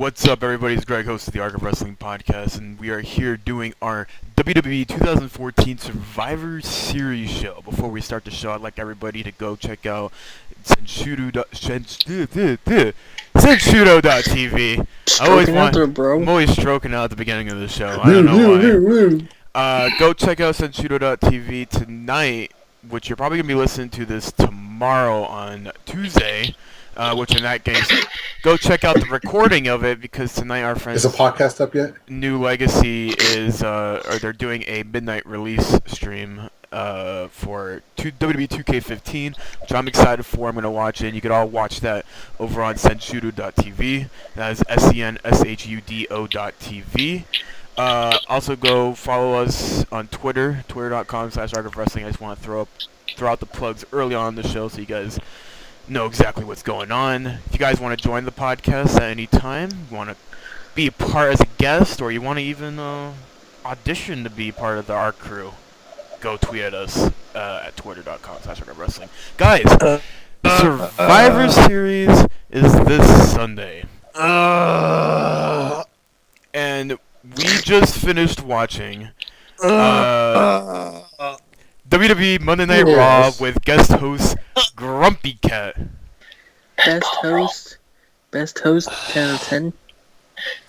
What's up, everybody? It's Greg, host of the Arc of Wrestling podcast, and we are here doing our WWE 2014 Survivor Series show. Before we start the show, I'd like everybody to go check out Senshudo.tv. I'm always stroking out at the beginning of the show. I don't know why. Go check out Senshudo.tv tonight, which you're probably going to be listening to this tomorrow on Tuesday. Which in that case, go check out the recording of it, because tonight our friends... Is the podcast up yet? New Legacy is, or they're doing a midnight release stream for WWE 2K15, which I'm excited for. I'm going to watch it, and you can all watch that over on senshudo.tv. That is SENSHUDO.tv. Also go follow us on Twitter, twitter.com/artofwrestling. I just want to throw out the plugs early on in the show so you guys know exactly what's going on. If you guys want to join the podcast at any time, you want to be a part as a guest, or you want to even audition to be part of our crew, go tweet at us at twitter.com/wrestling. Guys, the Survivor Series is this Sunday. And we just finished watching WWE Monday Night Raw with guest host Grumpy Cat. Best host 10 out of 10.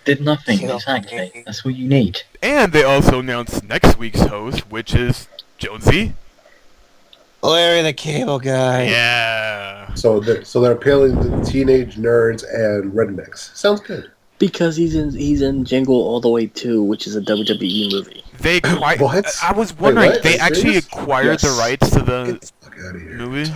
Did nothing, exactly. That's what you need. And they also announced next week's host, which is Jonesy. Larry the Cable Guy. Yeah. So they're appealing to teenage nerds and rednecks. Sounds good. Because he's in Jingle All the Way 2, which is a WWE movie. They What? I was wondering, Wait, what? they actually acquired the rights to the Get the fuck out of here. movie?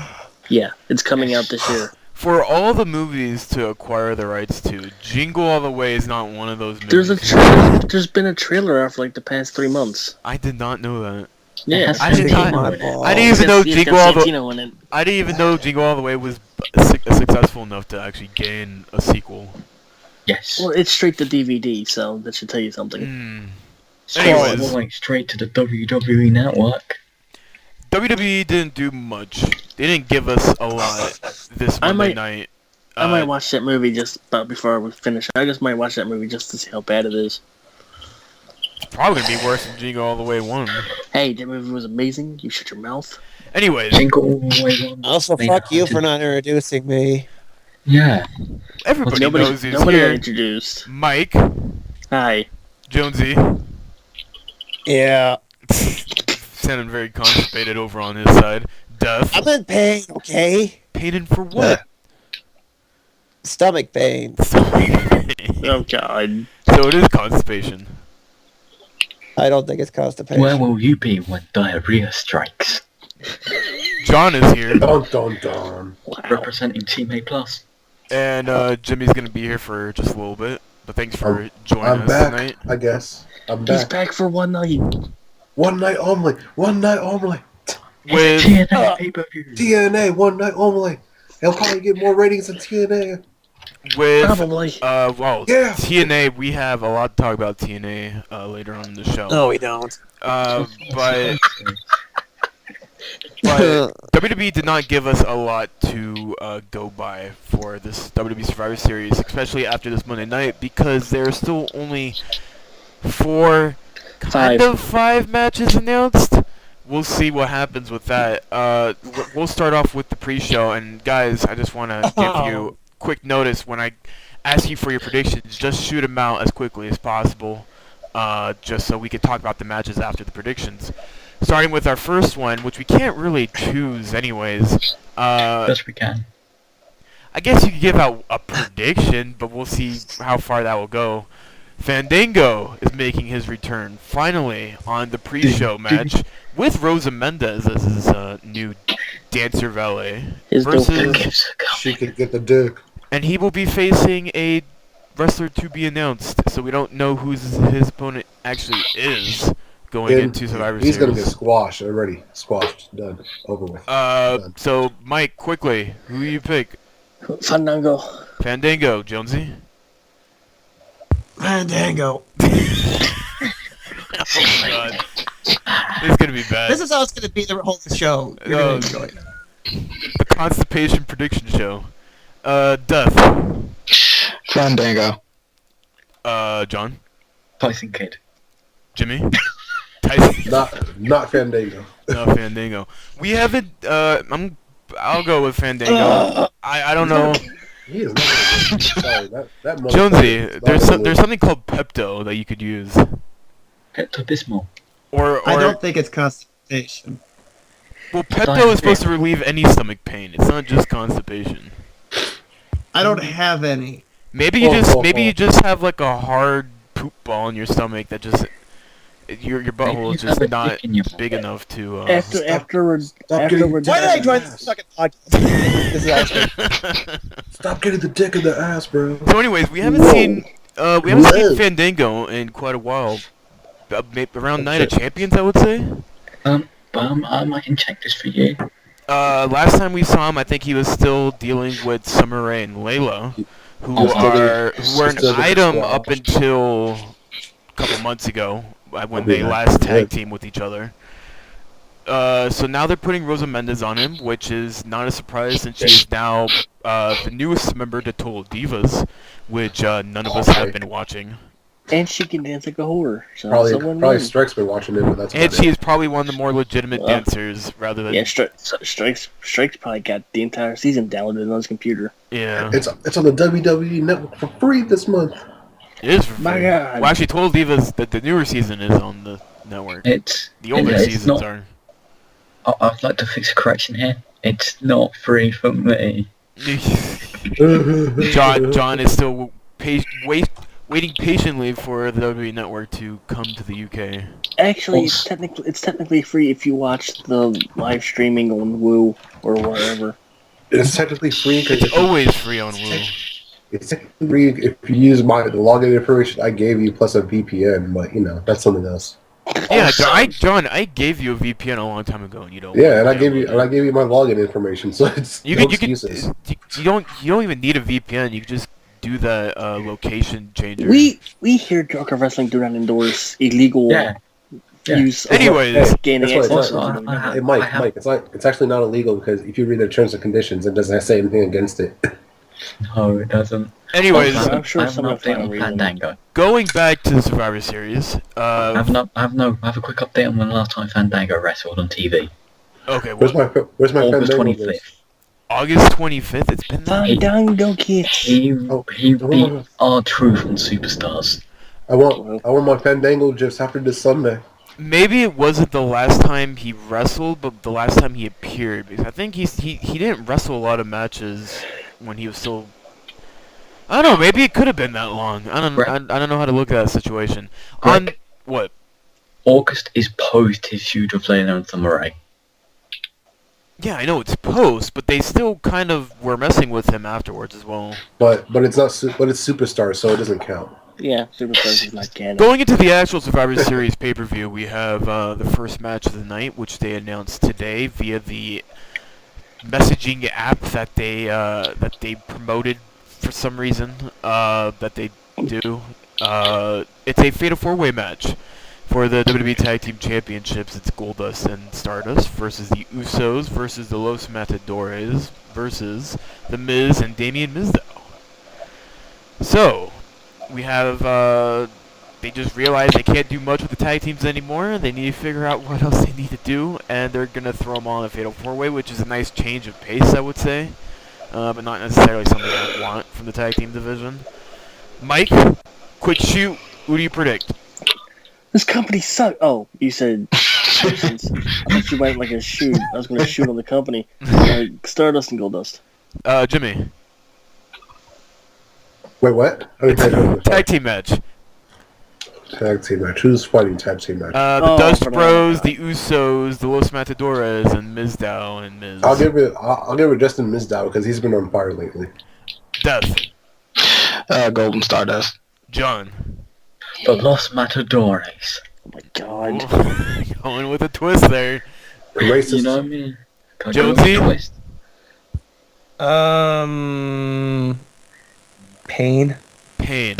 Yeah, it's coming out this year. For all the movies to acquire the rights to, Jingle All the Way is not one of those movies. There's been a trailer out for like the past 3 months. I did not know that. Yeah, I didn't even know Jingle All the Way was successful enough to actually gain a sequel. Yes. Well, it's straight to DVD, so that should tell you something. Anyways, Like straight to the WWE network. WWE didn't do much. They didn't give us a lot this Monday night. I might watch that movie just about before we finish. I just might watch that movie just to see how bad it is. It's probably going to be worse than Jingle All the Way 1. Hey, that movie was amazing. You shut your mouth. Anyways. Jingle All the Way 1. Also, fuck you for not introducing me. Yeah. Everybody knows who's nobody here. introduced. Mike. Hi. Jonesy. Yeah. Sounding very constipated over on his side. Duff. I'm in pain, okay? Pain for what? Stomach pain. Oh, God. So it is constipation. I don't think it's constipation. Where will you be when diarrhea strikes? John is here. Dun dun dun. Wow. Representing Team A+. And Jimmy's going to be here for just a little bit. But thanks for joining I'm us back, tonight. I guess. I'm He's back. back for one night. One night only. One night only. With TNA pay-per-view. TNA, one night only. He'll probably get more ratings than TNA. Probably. Yeah. TNA, we have a lot to talk about TNA later on in the show. No, we don't. But WWE did not give us a lot to go by for this WWE Survivor Series, especially after this Monday night, because there are still only 5 matches announced. We'll see what happens with that. We'll start off with the pre-show, and guys, I just want to give you quick notice when I ask you for your predictions. Just shoot them out as quickly as possible, just so we can talk about the matches after the predictions. Starting with our first one, which we can't really choose anyways. Yes, we can. I guess you could give out a prediction, but we'll see how far that will go. Fandango is making his return, finally, on the pre-show match with Rosa Mendez as his new dancer valet. Versus, She could get the dick. and he will be facing a wrestler to be announced, so we don't know who his opponent actually is going into Survivor Series. He's going to get squashed already. Squashed. Done. Over with. Done. So, Mike, quickly, who you pick? Fandango. Fandango, Jonesy? Fandango. Oh my god. This is gonna be bad. This is how it's going to be the whole show. You're going to enjoy it. The constipation prediction show. Duff. Fandango. John, Tyson Kidd. Jimmy, Tyson. Not Fandango. No, Fandango. We haven't. I'll go with Fandango. I don't know. He is not gonna win. Sorry, that motherfucker Jonesy, is not there's gonna win. something called Pepto that you could use. Pepto-Bismol. Or I don't think it's constipation. well, Pepto is supposed to relieve any stomach pain. It's not just constipation. I don't have any. Maybe you just have like a hard poop ball in your stomach that just your butthole is just not big enough to. Afterwards. Stop getting Why did I join this fucking podcast? This is awesome. Stop getting the dick in the ass, bro. So, anyways, we haven't seen Fandango in quite a while. Around Night of Champions, I would say. I can check this for you. Last time we saw him, I think he was still dealing with Summer Rae and Layla, who were an item up until a couple months ago when they last tag teamed with each other. So now they're putting Rosa Mendes on him, which is not a surprise since she is now the newest member to Total Divas, which none of us have been watching. And she can dance like a whore. So Probably Strike's been watching it, but that's And about she it. is probably one of the more legitimate dancers, rather than Strike's probably got the entire season downloaded on his computer. yeah. It's on the WWE network for free this month. It is for My free. God. Well, actually, Total Divas, the newer season is on the network. The older it's seasons not, are. I'd like to fix a correction here. It's not free for me. John is still waiting patiently for the WWE network to come to the UK. Actually, it's technically free if you watch the live streaming on Woo or wherever. It's technically free because It's always free on Woo. it's technically free if you use the login information I gave you plus a VPN, but that's something else. Yeah, John, I gave you a VPN a long time ago, and you don't. Yeah, and I gave you my login information, so it's You don't even need a VPN. You can just do the location changer. We hear Drunk of Wrestling do not endorse illegal use. Anyways, gaining that's access. why Hey, Mike, it's actually not illegal because if you read the terms and conditions, it doesn't say anything against it. No, it doesn't. anyways, I'm sure I have an someone update will on find a reason. Fandango. going back to the Survivor Series. I have a quick update on when the last time Fandango wrestled on TV. Okay, Where's well, my August Fandango 25th. list? August 25th. It's been that. Fandango kids. He beat R-Truth on Superstars. I want my Fandango just after this Sunday. Maybe it wasn't the last time he wrestled, but the last time he appeared. Because I think he didn't wrestle a lot of matches when he was still. I don't know. Maybe it could have been that long. I don't know how to look at that situation. On what? August is post his feud with Layla and Summer Rae. Yeah, I know it's post, but they still kind of were messing with him afterwards as well. But it's not. But it's Superstar, so it doesn't count. Yeah, Superstars is not canon. Going into the actual Survivor Series pay-per-view, we have the first match of the night, which they announced today via the messaging app that they promoted for some reason. That they do. It's a Fatal 4-Way match for the WWE Tag Team Championships. It's Goldust and Stardust versus the Usos versus the Los Matadores versus the Miz and Damien Mizdow. So we have they just realized they can't do much with the tag teams anymore. They need to figure out what else they need to do, and they're gonna throw them all in a Fatal 4-Way, which is a nice change of pace, I would say, but not necessarily something I want from the tag team division. Mike, quick shoot. Who do you predict? This company sucks. Oh, you said persons. I thought you went like a shoot. I was going to shoot on the company. Stardust and Goldust. Jimmy. Wait, what? Tag team match. Tag team match. Who's fighting tag team match? The Dust Bros, the Usos, the Los Matadores, and Mizdow and Miz. I'll give it Justin Mizdow because he's been on fire lately. Death. Golden Stardust. John. The Los Matadores. Oh my god. Going with a twist there. Racist. You know what I mean? Jonesy? Pain. Pain.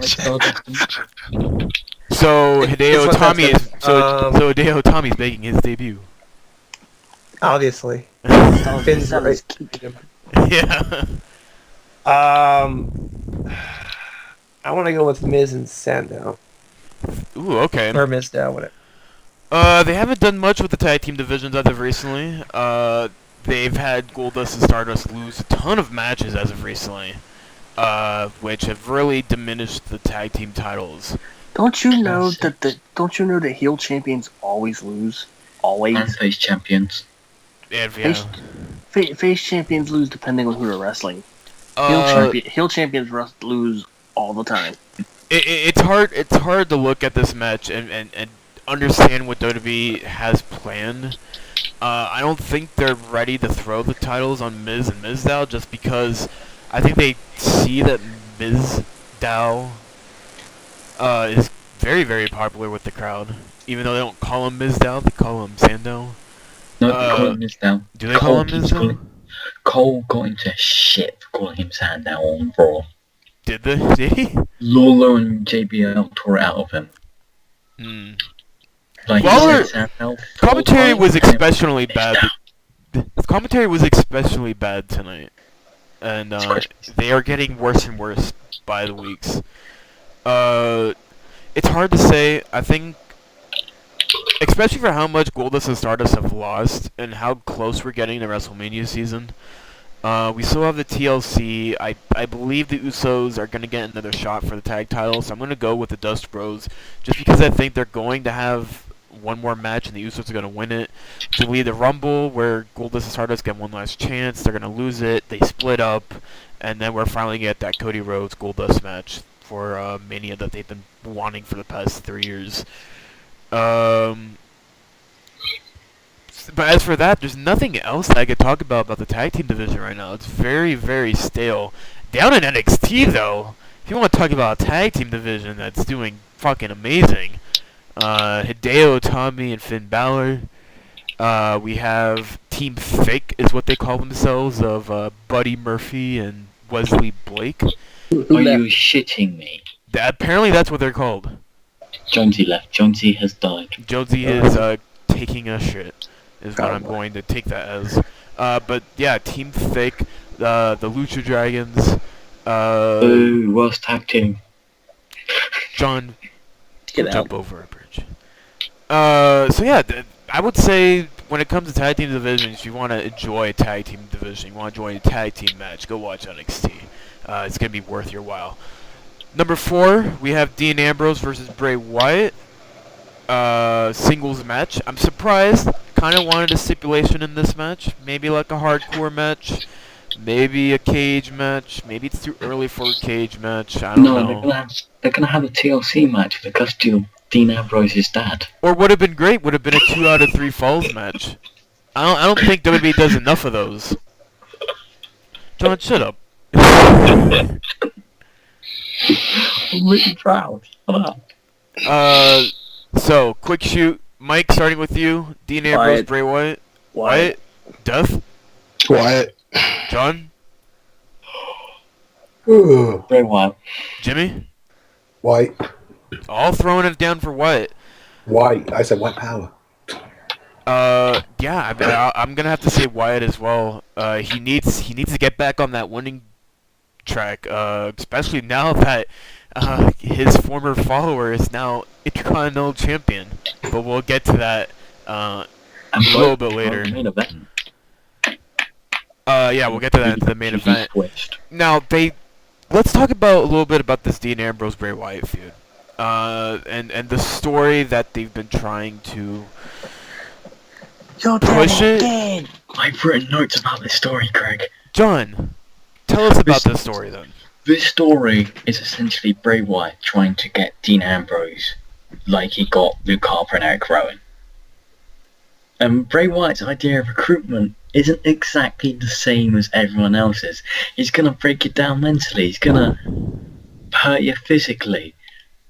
So So Hideo what Itami is that's so Hideo Itami's making his debut. Obviously. Oh, Finn's that was right. Yeah. I want to go with Miz and Sandow. Ooh, okay. Or Mizdow, whatever. They haven't done much with the tag team divisions as of recently. They've had Goldust and Stardust lose a ton of matches as of recently, which have really diminished the tag team titles. Don't you know that heel champions always lose? Always. And face champions. And, yeah. Face champions lose depending on who they're wrestling. Heel champions lose all the time. It's hard. It's hard to look at this match and understand what WWE has planned. I don't think they're ready to throw the titles on Miz and Mizdow just because I think they see that Mizdow is very, very popular with the crowd. Even though they don't call him Mizdow, they call him Sandow. No, they call him Mizdow. Do they call him Mizdow? Cole got into shit for calling him Sandow on Raw. Did they? Did he? Lawler and JBL tore it out of him. Hmm. Like, Lawler, he said Sandow, commentary was and especially it's bad. down. The commentary was especially bad tonight, and they are getting worse and worse by the weeks. It's hard to say. I think, especially for how much Goldust and Stardust have lost, and how close we're getting to WrestleMania season. We still have the TLC. I believe the Usos are going to get another shot for the tag title, so I'm going to go with the Dust Bros, just because I think they're going to have one more match and the Usos are going to win it. To lead the Rumble, where Goldust and Stardust get one last chance, they're going to lose it, they split up, and then we're finally get that Cody Rhodes Goldust match for Mania that they've been wanting for the past 3 years. But as for that, there's nothing else that I could talk about the tag team division right now. It's very, very stale. Down in NXT, though, if you want to talk about a tag team division that's doing fucking amazing, Hideo Itami and Finn Balor. We have Team Fake, is what they call themselves, of Buddy Murphy and Wesley Blake. Are you shitting me? Apparently that's what they're called. Jonesy left. Jonesy has died. Jonesy is taking a shit, is what I'm going to take that as. But yeah, Team Fake, the Lucha Dragons. Ooh, worst tag team. John, Get out. jump over a bridge. So yeah, I would say when it comes to tag team divisions, if you want to enjoy a tag team division, you want to enjoy a tag team match, go watch NXT. It's going to be worth your while. Number 4, we have Dean Ambrose versus Bray Wyatt. Singles match. I'm surprised. Kind of wanted a stipulation in this match. Maybe like a hardcore match. Maybe a cage match. Maybe it's too early for a cage match. I don't know. They're gonna have a TLC match with the costume Dean Ambrose's dad. Or would have been great. Would have been a 2 out of 3 falls match. I don't think WWE does enough of those. John, shut up. I'm really proud. Shut up. So quick shoot. Mike, starting with you. Dean Ambrose, Wyatt. Bray Wyatt. Wyatt. Duff. Wyatt. John. Bray Wyatt. Jimmy. White. All throwing it down for Wyatt. White. I said white power. Yeah, I'm gonna have to say Wyatt as well. He needs to get back on that winning track, especially now that his former follower is now Intercontinental Champion. But we'll get to that a little bit later. Main event. Yeah, we'll get to that in the main event. Switched. Now let's talk about a little bit about this Dean Ambrose Bray Wyatt feud, and the story that they've been trying to push it. I've written notes about this story, Craig. John, tell us about this story then. This story is essentially Bray Wyatt trying to get Dean Ambrose like he got Luke Harper and Eric Rowan. And Bray Wyatt's idea of recruitment isn't exactly the same as everyone else's. He's gonna break you down mentally, he's gonna hurt you physically,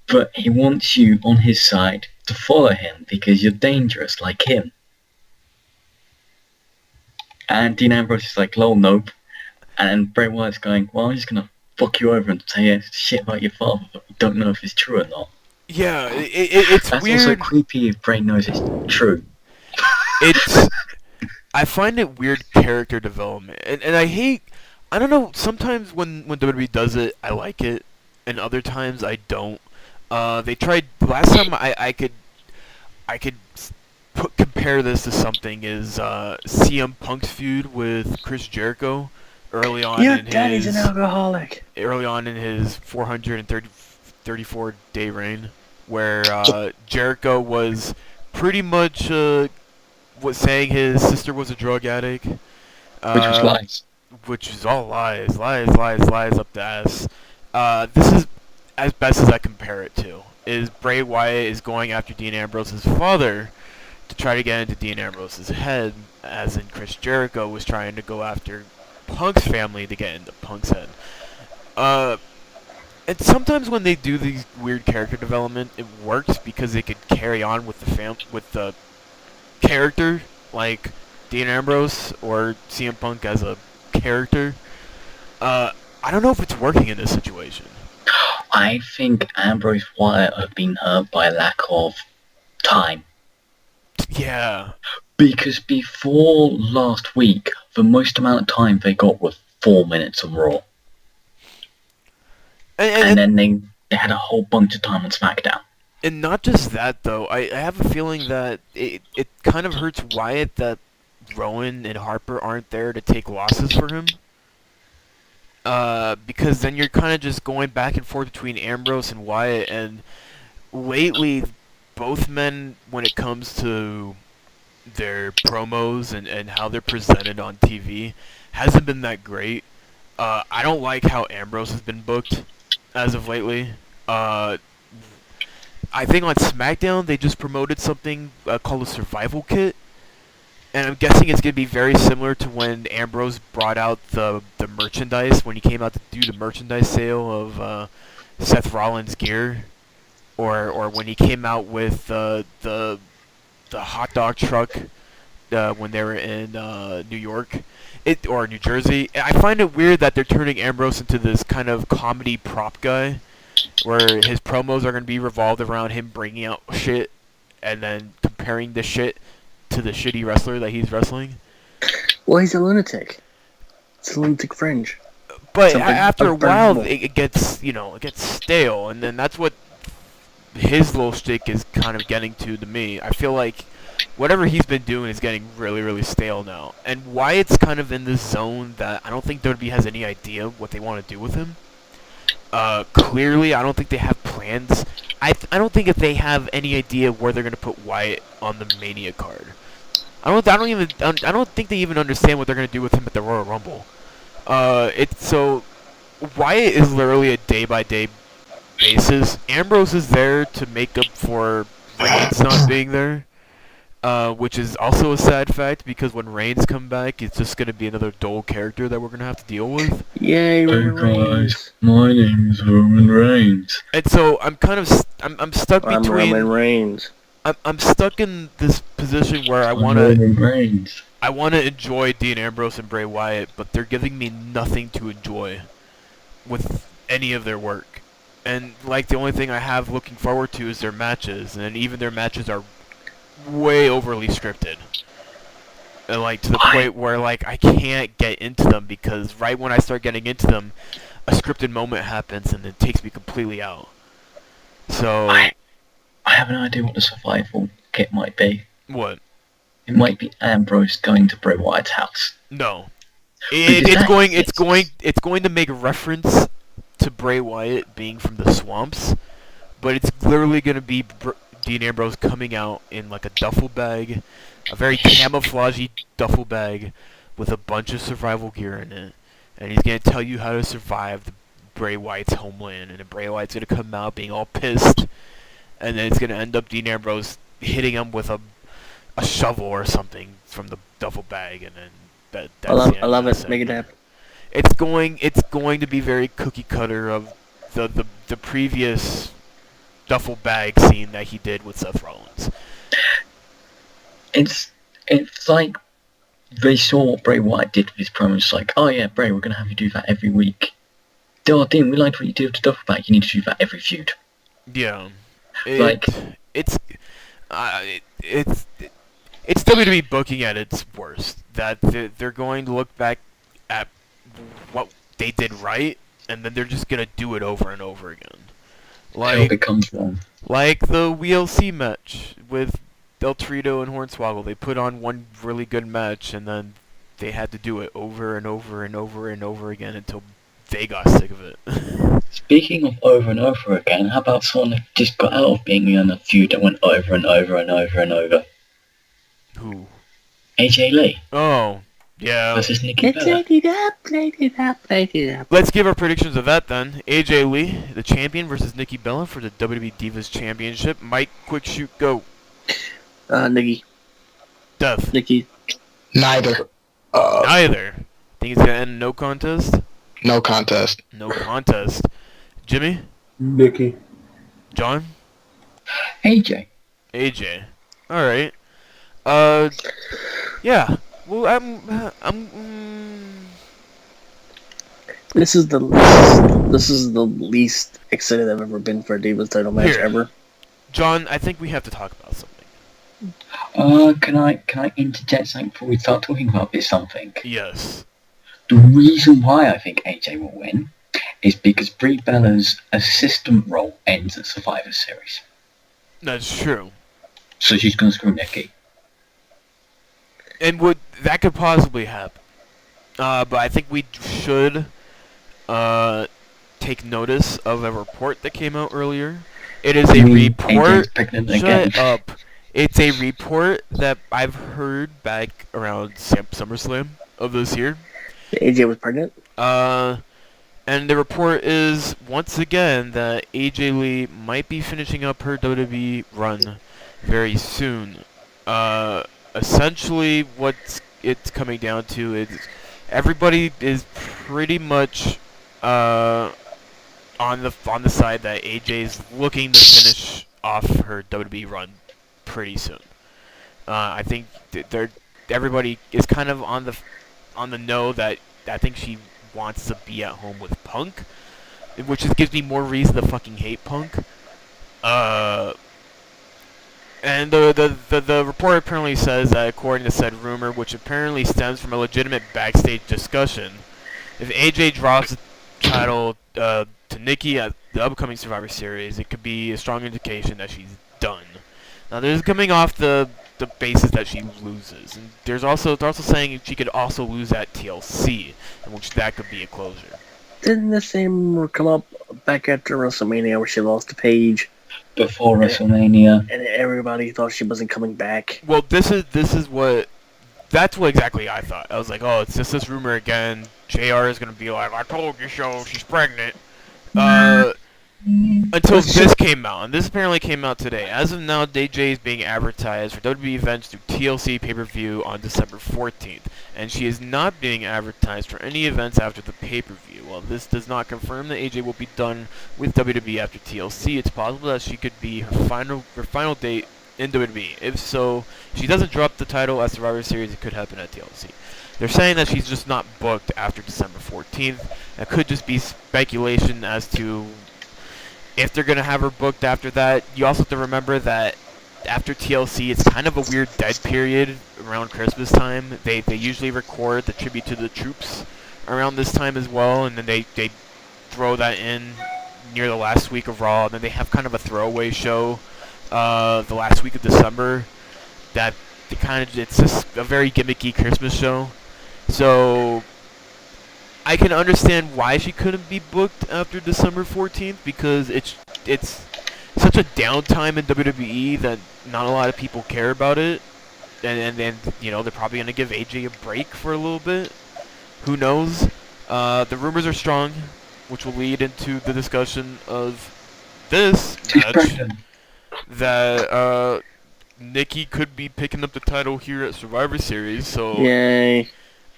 but he wants you on his side to follow him because you're dangerous like him. And Dean Ambrose is like, lol, nope. And Bray Wyatt's going, well, I'm just gonna fuck you over and tell you shit about your father, but we don't know if it's true or not. Yeah, it's That's weird. also creepy if Bray knows it's true. I find it weird character development, and I don't know, sometimes when WWE does it, I like it, and other times I don't. They tried last time. I could compare this to something is CM Punk's feud with Chris Jericho early on Your in daddy's an his alcoholic. 434 day reign, where Jericho was pretty much was saying his sister was a drug addict, Which was lies. which is all lies, lies up the ass. This is as best as I compare it to. Is Bray Wyatt is going after Dean Ambrose's father to try to get into Dean Ambrose's head, as in Chris Jericho was trying to go after Punk's family to get into Punk's head. And sometimes when they do these weird character development, it works because they could carry on with the character, like Dean Ambrose or CM Punk as a character. I don't know if it's working in this situation. I think Ambrose Wyatt have been hurt by lack of time. Yeah. Because before last week, the most amount of time they got was 4 minutes of Raw. And then they had a whole bunch of time on SmackDown. And not just that, though. I have a feeling that it kind of hurts Wyatt that Rowan and Harper aren't there to take losses for him. Because then you're kind of just going back and forth between Ambrose and Wyatt, and lately, both men, when it comes to their promos and how they're presented on TV, hasn't been that great. I don't like how Ambrose has been booked as of lately. I think on SmackDown they just promoted something called a Survival Kit, and I'm guessing it's going to be very similar to when Ambrose brought out the merchandise, when he came out to do the merchandise sale of Seth Rollins gear, or when he came out with the hot dog truck when they were in New York, or New Jersey. I find it weird that they're turning Ambrose into this kind of comedy prop guy, where his promos are going to be revolved around him bringing out shit and then comparing the shit to the shitty wrestler that he's wrestling. Well, he's a lunatic. It's a lunatic fringe. But Something after a while, unbearable. it gets stale, and then that's what his little shtick is kind of getting to me. I feel like whatever he's been doing is getting really, really stale now. And Wyatt's kind of in this zone that I don't think WWE has any idea what they want to do with him. Clearly, I don't think they have plans. I don't think if they have any idea where they're gonna put Wyatt on the Mania card. I don't think they even understand what they're gonna do with him at the Royal Rumble. So Wyatt is literally a day-by-day basis. Ambrose is there to make up for Reigns not being there, which is also a sad fact because when Reigns come back, it's just gonna be another dull character that we're gonna have to deal with. Yay, Hey Roman Reigns. guys, my name's Roman Reigns. And so I'm kind of I'm stuck I'm between. Roman Reigns. I'm stuck in this position where I I'm wanna Roman Reigns. enjoy Dean Ambrose and Bray Wyatt, but they're giving me nothing to enjoy with any of their work. And like the only thing I have looking forward to is their matches, and even their matches are way overly scripted. And like to the point where like I can't get into them because right when I start getting into them, a scripted moment happens and it takes me completely out. So I have an idea what the survival kit might be. what? It might be Ambrose going to Bray Wyatt's house. No. Because It's going to make reference to Bray Wyatt being from the swamps, but it's literally going to be Dean Ambrose coming out in like a duffel bag, a very camouflagey duffel bag with a bunch of survival gear in it, and he's going to tell you how to survive the Bray Wyatt's homeland, and then Bray Wyatt's going to come out being all pissed, and then it's going to end up Dean Ambrose hitting him with a shovel or something from the duffel bag, and then that's I love it. Make it happen. It's going to be very cookie cutter of the previous duffel bag scene that he did with Seth Rollins. It's like they saw what Bray Wyatt did with his promos. It's like, oh yeah, Bray, we're gonna have you do that every week. Oh, Dean, we liked what you did with the duffel bag. You need to do that every feud. Yeah, Like- it's WWE booking at its worst. That they're going to look back at what they did right and then they're just gonna do it over and over again. Until it becomes wrong. Like the WLC match with Del Torito and Hornswoggle. They put on one really good match, and then they had to do it over and over and over and over again until they got sick of it. Speaking of over and over again, how about someone that just got out of being in a feud that went over and over and over and over? Who? AJ Lee Oh, yeah. versus Nikki Bella. Let's give our predictions of that then. AJ Lee, the champion, versus Nikki Bella for the WWE Divas Championship. Mike, quick shoot, go. Nikki. Death. Nikki. Neither. Neither. Think it's gonna end no contest? No contest. No contest. Jimmy? Nikki. John? AJ. AJ. Alright. Yeah. Well, This is the least excited I've ever been for a Divas title match Here. ever. John, I think we have to talk about something. Can I interject something before we start talking about this something? Yes. The reason why I think AJ will win is because Brie Bella's assistant role ends at Survivor Series. That's true. So she's going to screw Nikki. And that could possibly happen. But I think we should take notice of a report that came out earlier. It is a You mean report. AJ's pregnant again? Shut up. It's a report that I've heard back around SummerSlam of this year. AJ was pregnant? And the report is, once again, that AJ Lee might be finishing up her WWE run very soon. Essentially, what it's coming down to is everybody is pretty much on the side that AJ is looking to finish off her WWE run pretty soon. I think everybody is kind of on the know that I think she wants to be at home with Punk, which just gives me more reason to fucking hate Punk. And the report apparently says that according to said rumor, which apparently stems from a legitimate backstage discussion, if AJ drops the title to Nikki at the upcoming Survivor Series, it could be a strong indication that she's done. Now, this is coming off the basis that she loses, and it's also saying she could also lose at TLC, in which that could be a closure. Didn't the same rumor come up back after WrestleMania where she lost to Paige? Before WrestleMania. And everybody thought she wasn't coming back. Well, that's what exactly I thought. I was like, oh, it's just this rumor again. JR is gonna be like, I told you so, she's pregnant. Until this came out, and this apparently came out today. As of now, DJ is being advertised for WWE events through TLC pay-per-view on December 14th, and she is not being advertised for any events after the pay-per-view. While this does not confirm that AJ will be done with WWE after TLC, it's possible that she could be her final date in WWE. If so, if she doesn't drop the title at Survivor Series, it could happen at TLC. They're saying that she's just not booked after December 14th. That could just be speculation as to if they're going to have her booked after that. You also have to remember that after TLC, it's kind of a weird dead period around Christmas time. They usually record the Tribute to the Troops around this time as well, and then they throw that in near the last week of Raw, and then they have kind of a throwaway show the last week of December. It's just a very gimmicky Christmas show. So I can understand why she couldn't be booked after December 14th, because it's such a downtime in WWE that not a lot of people care about it, and then they're probably gonna give AJ a break for a little bit. Who knows? The rumors are strong, which will lead into the discussion of this match that Nikki could be picking up the title here at Survivor Series. So Yay.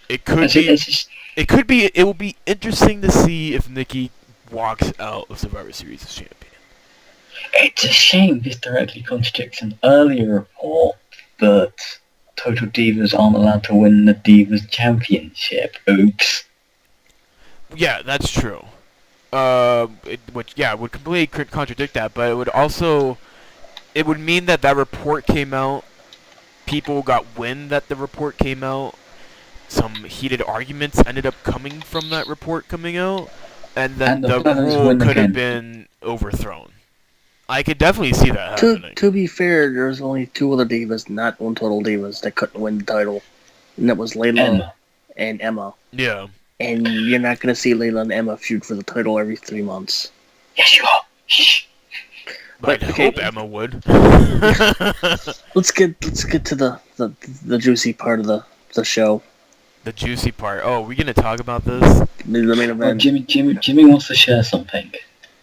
It will be interesting to see if Nikki walks out of Survivor Series as champion. It's a shame this directly contradicts an earlier report that Total Divas aren't allowed to win the Divas Championship. Oops. Yeah, that's true. It would completely contradict that, but it would mean that report came out, people got wind that the report came out, some heated arguments ended up coming from that report coming out, and then And the the fellas rule win could have again. been overthrown. I could definitely see that happening. To be fair, there's only 2 other divas, not one total divas, that couldn't win the title, and that was Layla Emma. and Emma. Yeah. And you're not gonna see Layla and Emma feud for the title every 3 months. Yes, you are. Shh. But But, I okay. hope Emma would. Let's get to the juicy part of the show, The juicy part. Oh, we gonna talk about this? the main Well, event. Jimmy wants to share something.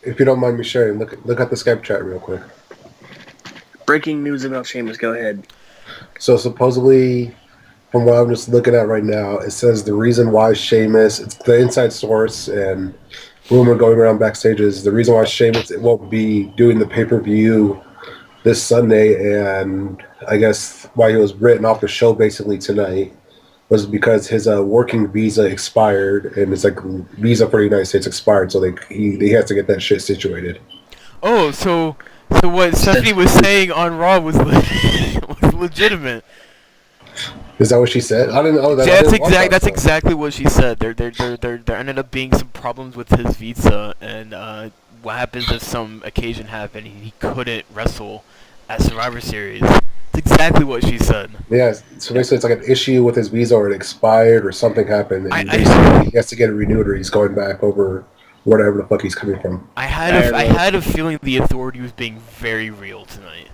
If you don't mind me sharing, look at the Skype chat real quick. Breaking news about Sheamus. Go ahead. So supposedly, from what I'm just looking at right now, it says the reason why Sheamus, it's the inside source and rumor going around backstage is the reason why Sheamus won't be doing the pay-per-view this Sunday, and I guess why he was written off the show basically tonight was because his working visa expired, and it's like visa for the United States expired, so he has to get that shit situated. Oh, so what Stephanie was saying on Raw was was legitimate. Is that what she said? I didn't know that. Yeah, I didn't watch that that's stuff. exactly what she said. There ended up being some problems with his visa, and what happens if some occasion happened he couldn't wrestle at Survivor Series. That's exactly what she said. Yeah, so basically it's like an issue with his visa or it expired or something happened, and I- basically he has to get it renewed or he's going back over whatever the fuck he's coming from. I had a feeling the Authority was being very real tonight.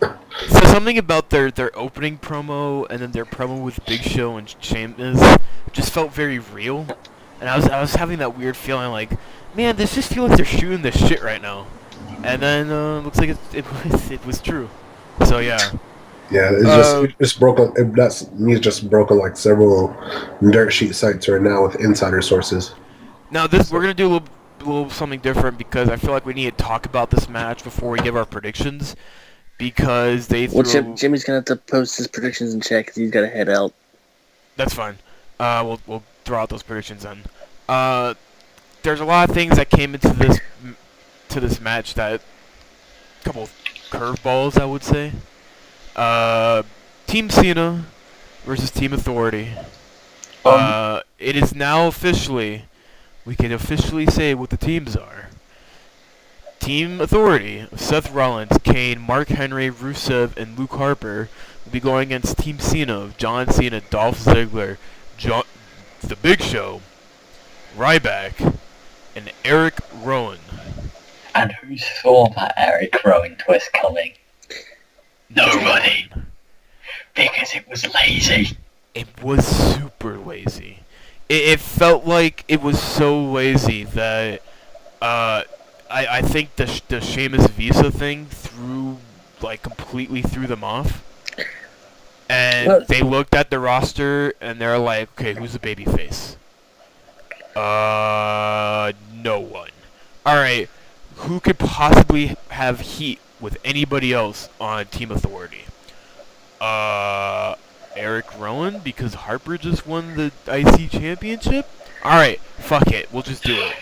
So something about their opening promo and then their promo with Big Show and Sheamus just felt very real, and I was having that weird feeling like, man, this just feels like they're shooting this shit right now, and then looks like it was true. So yeah. Yeah, it just broke on. That's news just broke on like several dirt sheet sites right now with insider sources. Now we're gonna do a little something different because I feel like we need to talk about this match before we give our predictions. Because they threw... Well, Jimmy's gonna have to post his predictions in chat because he's gotta head out. That's fine. We'll throw out those predictions then. There's a lot of things that came into this match that... couple curveballs, I would say. Team Cena versus Team Authority. It is now officially... We can officially say what the teams are. Team Authority, Seth Rollins, Kane, Mark Henry, Rusev, and Luke Harper will be going against Team Cena of John Cena, Dolph Ziggler, The Big Show, Ryback, and Eric Rowan. And who saw that Eric Rowan twist coming? Nobody. Because it was lazy. It was super lazy. It felt like it was so lazy that I think the Sheamus Visa thing completely threw them off. And they looked at the roster and they're like, okay, who's the babyface? No one. Alright, who could possibly have heat with anybody else on Team Authority? Eric Rowan, because Harper just won the IC Championship? Alright, fuck it, we'll just do it.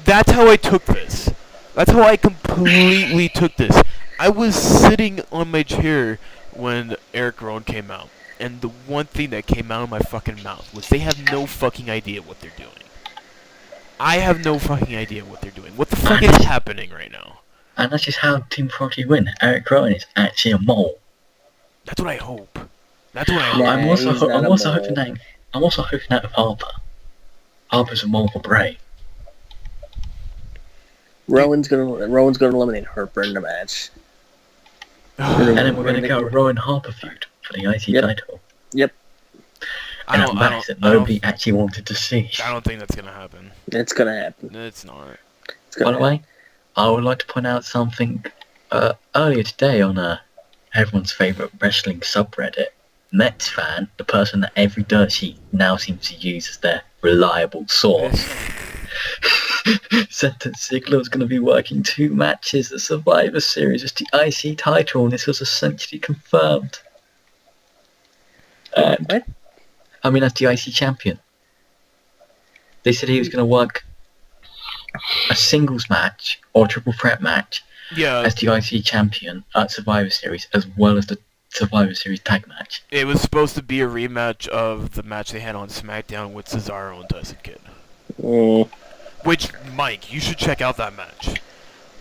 That's how I took this. That's how I completely took this. I was sitting on my chair when Eric Rowan came out, and the one thing that came out of my fucking mouth was they have no fucking idea what they're doing. I have no fucking idea what they're doing. What the fuck is happening right now? And that's just how Team Authority win. Eric Rowan is actually a mole. That's what I hope. That's what I Nah, hope. I'm also he's not a hoping mole. that of Harper. Harper's a mole for Bray. Rowan's gonna eliminate Harper in the match. And then we're going to get a Rowan Harper feud for the IC title. Yep. I And a don't, match that nobody actually wanted to see. I don't think that's gonna happen. It's gonna happen. It's not. It's By gonna the way, I would like to point out something earlier today on everyone's favourite wrestling subreddit. Mets fan, the person that every dirt sheet now seems to use as their reliable source, said that Ziggler was going to be working 2 matches at Survivor Series as the IC title, and this was essentially confirmed. And, What? I mean, as the IC champion. They said he was going to work a singles match or a triple threat match Yeah, as the IC champion at Survivor Series, as well as the Survivor Series tag match. it was supposed to be a rematch of the match they had on SmackDown with Cesaro and Tyson Kidd. Mm. Which, Mike, you should check out that match.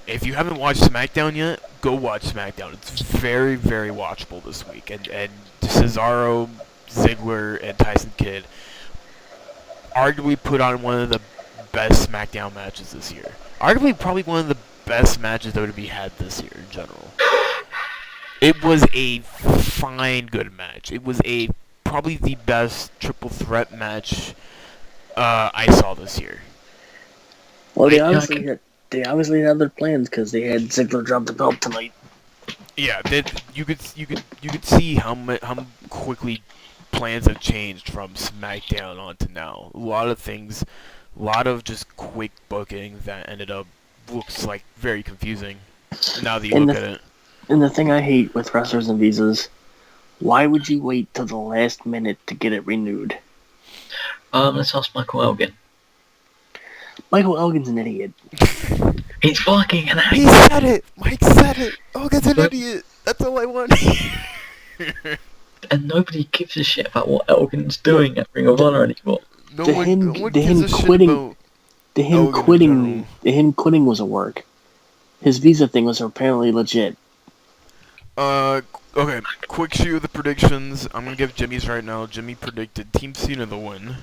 If you haven't watched SmackDown yet, go watch SmackDown. It's very, very watchable this week. And Cesaro, Ziggler, and Tyson Kidd arguably put on one of the best SmackDown matches this year. Arguably probably one of the best matches WWE had this year in general. It was a fine, good match. It was probably the best triple threat match I saw this year. Well, they obviously had their plans because they had Ziggler drop the belt tonight. Yeah, you could see how quickly plans have changed from SmackDown on to now. A lot of things, a lot of just quick booking that ended up looks like very confusing. Now that you look at it. And the thing I hate with wrestlers and visas, why would you wait till the last minute to get it renewed? Let's ask Michael Elgin. Michael Elgin's an idiot. He's fucking an He idiot. said it! Mike said it! Elgin's an idiot! That's all I want. And nobody gives a shit about what Elgin's doing at Ring of Honor anymore. No To one, him- no one to gives him a shit quitting- about The him Elgin in quitting, general. the him quitting was a work. His visa thing was apparently legit. Okay, quick shoot of the predictions. I'm gonna give Jimmy's right now. Jimmy predicted Team Cena to win.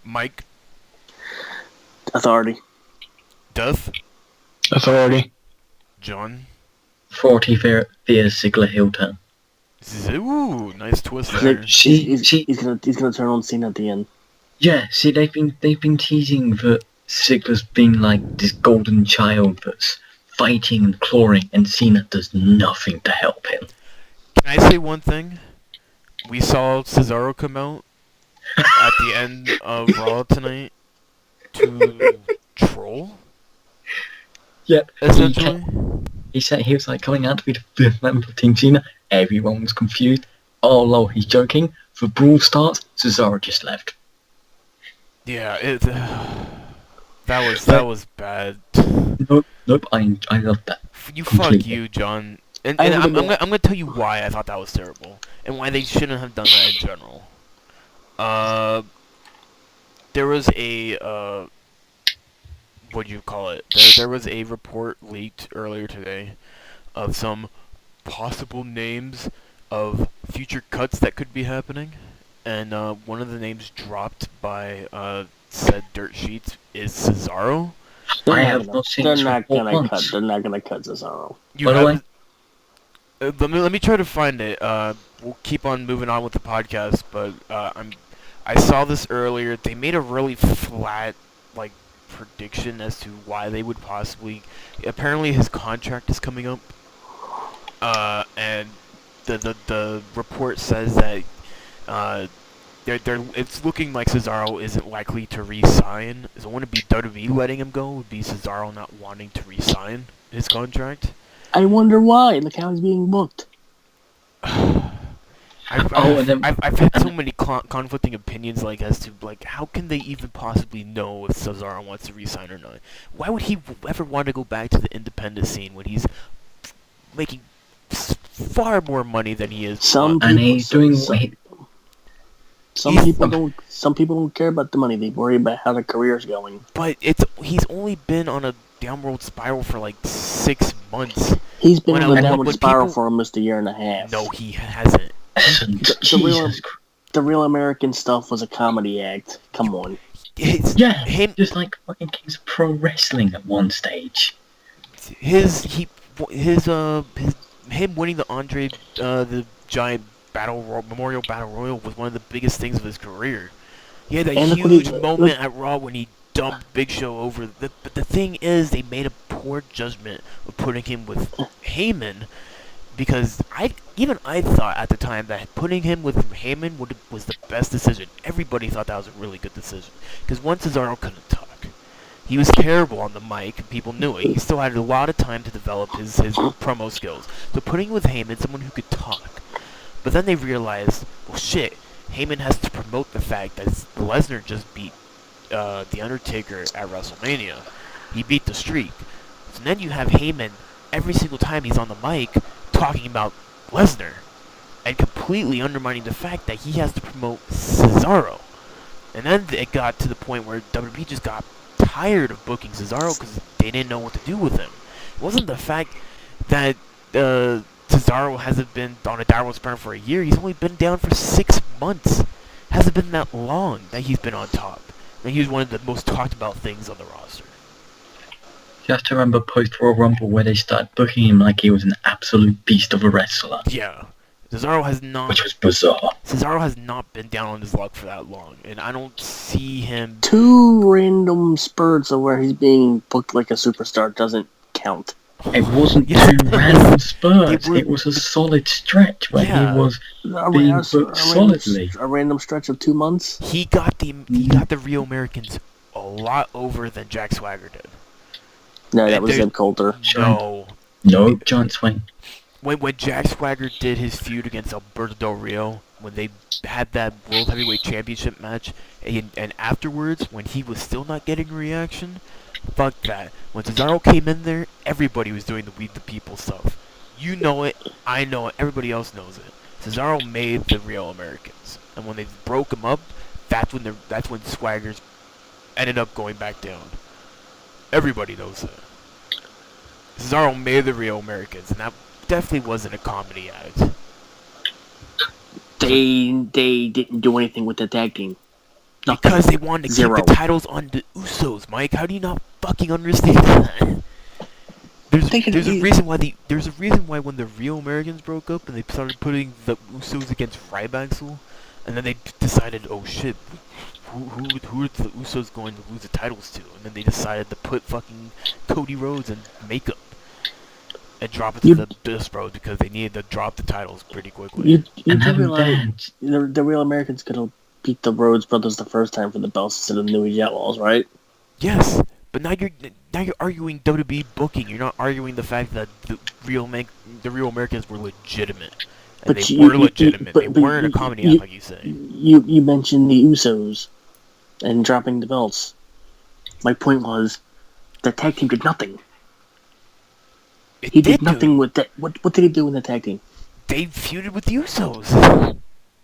Mike, Authority. Death, Authority. John. 40 via Ziggler heel turn. Ooh, nice twist He's, there. like, he's gonna turn on Cena at the end. Yeah, see, they've been teasing that Ziggler's been like this golden child that's fighting and clawing, and Cena does nothing to help him. Can I say one thing? We saw Cesaro come out at the end of Raw tonight to troll, Yep. essentially. He said he was like coming out to be the fifth member of Team Cena. Everyone was confused. Oh lol, he's joking. The brawl starts. Cesaro just left. Yeah, that was bad. Nope. I love that. You Completely. fuck you, John. And I I'm would- gonna tell you why I thought that was terrible, and why they shouldn't have done that in general. There was a what do you call it? There was a report leaked earlier today of some possible names of future cuts that could be happening, and one of the names dropped by said dirt sheets is Cesaro. I have not seen They're this not report gonna once. cut. They're not gonna cut Cesaro. You By the way- haven't- let me try to find it. We'll keep on moving on with the podcast, but I saw this earlier. They made a really flat prediction as to why they would possibly. Apparently, his contract is coming up, and the report says that it's looking like Cesaro isn't likely to re-sign. So it wouldn't be WWE letting him go. It would be Cesaro not wanting to re-sign his contract. I wonder why. Look how he's being booked. I've had so many conflicting opinions as to how can they even possibly know if Cesaro wants to resign or not? Why would he ever want to go back to the independent scene when he's making far more money than he is? Some And people, he's doing some, wait. some He's- people don't. Some people don't care about the money. They worry about how their career's going. But he's only been on a downward spiral for 6 months. He's been When on I- a when downward spiral people- for almost a year and a half. No, he hasn't. The real- Jesus Christ. The Real American stuff was a comedy act. Come on. His, Yeah, him, just like fucking Kings of Pro Wrestling at one stage. him winning the Andre the Giant Memorial Battle Royal was one of the biggest things of his career. He had that And look what huge he- moment at Raw when he dumped Big Show over. But the thing is, they made a poor judgment of putting him with Heyman, because I thought at the time that putting him with Heyman was the best decision. Everybody thought that was a really good decision, because once Cesaro couldn't talk. He was terrible on the mic, and people knew it. He still had a lot of time to develop his promo skills. So putting with Heyman, someone who could talk. But then they realized, well, shit, Heyman has to promote the fact that Lesnar just beat The Undertaker at WrestleMania. He beat the Streak. So then you have Heyman, every single time he's on the mic, talking about Lesnar, and completely undermining the fact that he has to promote Cesaro. And then it got to the point where WWE just got tired of booking Cesaro because they didn't know what to do with him. It wasn't the fact that Cesaro hasn't been on a downward spiral for a year. He's only been down for 6 months. Hasn't been that long that he's been on top. And he was one of the most talked about things on the roster. You have to remember post-Royal Rumble where they started booking him like he was an absolute beast of a wrestler. Yeah. Cesaro has not... Which was bizarre. Cesaro has not been down on his luck for that long. And I don't see him... 2 random spurts of where he's being booked like a superstar doesn't count. It wasn't Yes. 2 random spurts. They were- It was a solid stretch where Yeah. he was being booked solidly. A random stretch of 2 months? He got the Real Americans a lot over than Jack Swagger did. No, that And was there's- Zeb Coulter. No. No, giant swing. When Jack Swagger did his feud against Alberto Del Rio, when they had that World Heavyweight Championship match, and afterwards, when he was still not getting a reaction, fuck that. When Cesaro came in there, everybody was doing the We the People stuff. You know it, I know it, everybody else knows it. Cesaro made the Real Americans, and when they broke him up, that's when Swagger's ended up going back down. Everybody knows it. Cesaro made the Real Americans, and that definitely wasn't a comedy act. They didn't do anything with the tag team. Nothing. Because they wanted to Zero. keep the titles on the Usos, Mike. How do you not fucking understand that? There's a reason why when the Real Americans broke up and they started putting the Usos against Ryback, and then they decided, oh shit, who are the Usos going to lose the titles to? And then they decided to put fucking Cody Rhodes in makeup and drop it to the Dust Bros because they needed to drop the titles pretty quickly. You And do have him realize dance. the Real Americans could have beat the Rhodes Brothers the first time for the belts instead of the New Age Outlaws, right? Yes, but now you're arguing WWE booking. You're not arguing the fact that the Real Americans were legitimate. And But they you- were legitimate. but They weren't a comedy act, like you say. You mentioned the Usos and dropping the belts. My point was, the tag team did nothing. It He did do. nothing with that. What did he do in the tag team? They feuded with the Usos.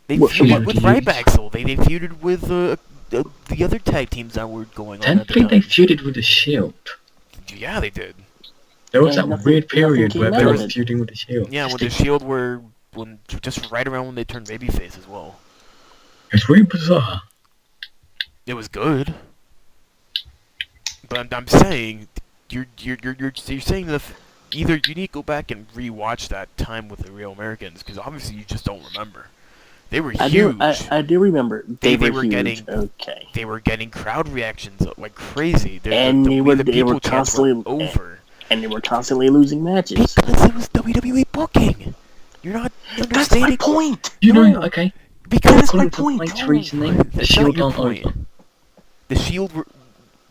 They What- feuded what with do you- Ryback. They feuded with the other tag teams that were going on at the Technically, they time. feuded with the Shield. Yeah, they did. There was Yeah, that nothing- weird period nothing where came they out were of it. feuding with the Shield. Yeah, when the Shield were just right around when they turned babyface as well. It's really bizarre. It was good. But I'm saying you're saying that either you need to go back and rewatch that time with the Real Americans because obviously you just don't remember. They were huge. I do remember. They They were were huge. getting- Okay. They were getting crowd reactions like crazy. And the they We were- the they People were chants were constantly- over And they were constantly losing matches. because it was WWE booking. You're not That's understanding. my point. You know, No. okay. Because That's According my to point. Mike's No, reasoning, the that's Shield not your aren't point. over. The Shield were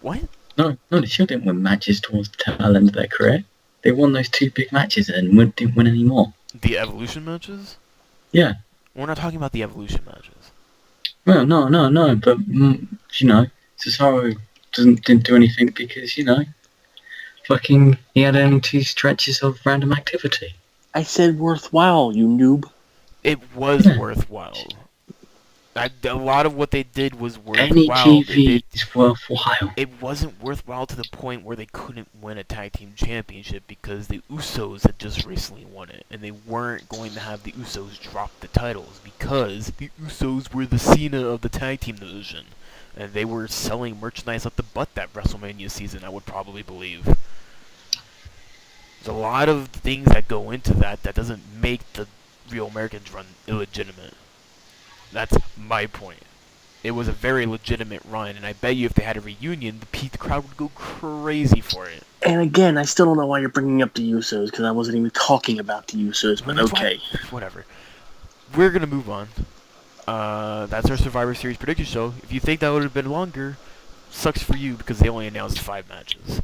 what? No, the Shield didn't win matches towards the tail end of their career. They won those 2 big matches and didn't win any more. The Evolution matches? Yeah. We're not talking about the Evolution matches. Well, no, but, you know, Cesaro didn't do anything because, you know, fucking, he had only 2 stretches of random activity. I said worthwhile, you noob. It was Yeah. worthwhile. A lot of what they did was Any worthwhile. TV is worthwhile. It wasn't worthwhile to the point where they couldn't win a tag team championship because the Usos had just recently won it, and they weren't going to have the Usos drop the titles because the Usos were the Cena of the tag team division, and they were selling merchandise up the butt that WrestleMania season. I would probably believe. There's a lot of things that go into that doesn't make the Real Americans run illegitimate. That's my point. It was a very legitimate run, and I bet you if they had a reunion, the crowd would go crazy for it. And again, I still don't know why you're bringing up the Usos, because I wasn't even talking about the Usos, but That's why- okay. Whatever. We're gonna move on. That's our Survivor Series prediction show. If you think that would have been longer, sucks for you because they only announced 5 matches.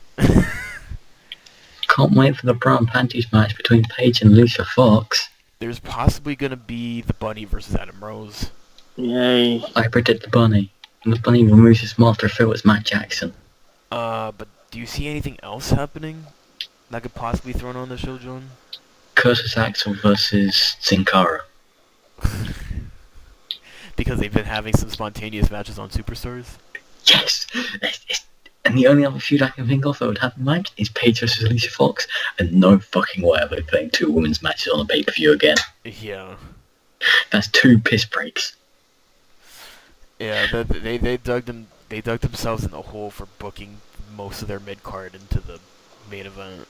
Can't wait for the bra and panties match between Paige and Lucia Fox. There's possibly gonna be the Bunny versus Adam Rose. Yay. I predict the Bunny. And the Bunny removes his master Phil as Matt Jackson. But do you see anything else happening that could possibly be thrown on the show, John? Curtis Axel versus Sin Cara. Because they've been having some spontaneous matches on Superstars? Yes! And the only other feud I can think of that would have a match is Paige versus Alicia Fox, and no fucking way are they putting 2 women's matches on a pay-per-view again. Yeah. That's 2 piss breaks. Yeah, they dug themselves in the hole for booking most of their mid card into the main event.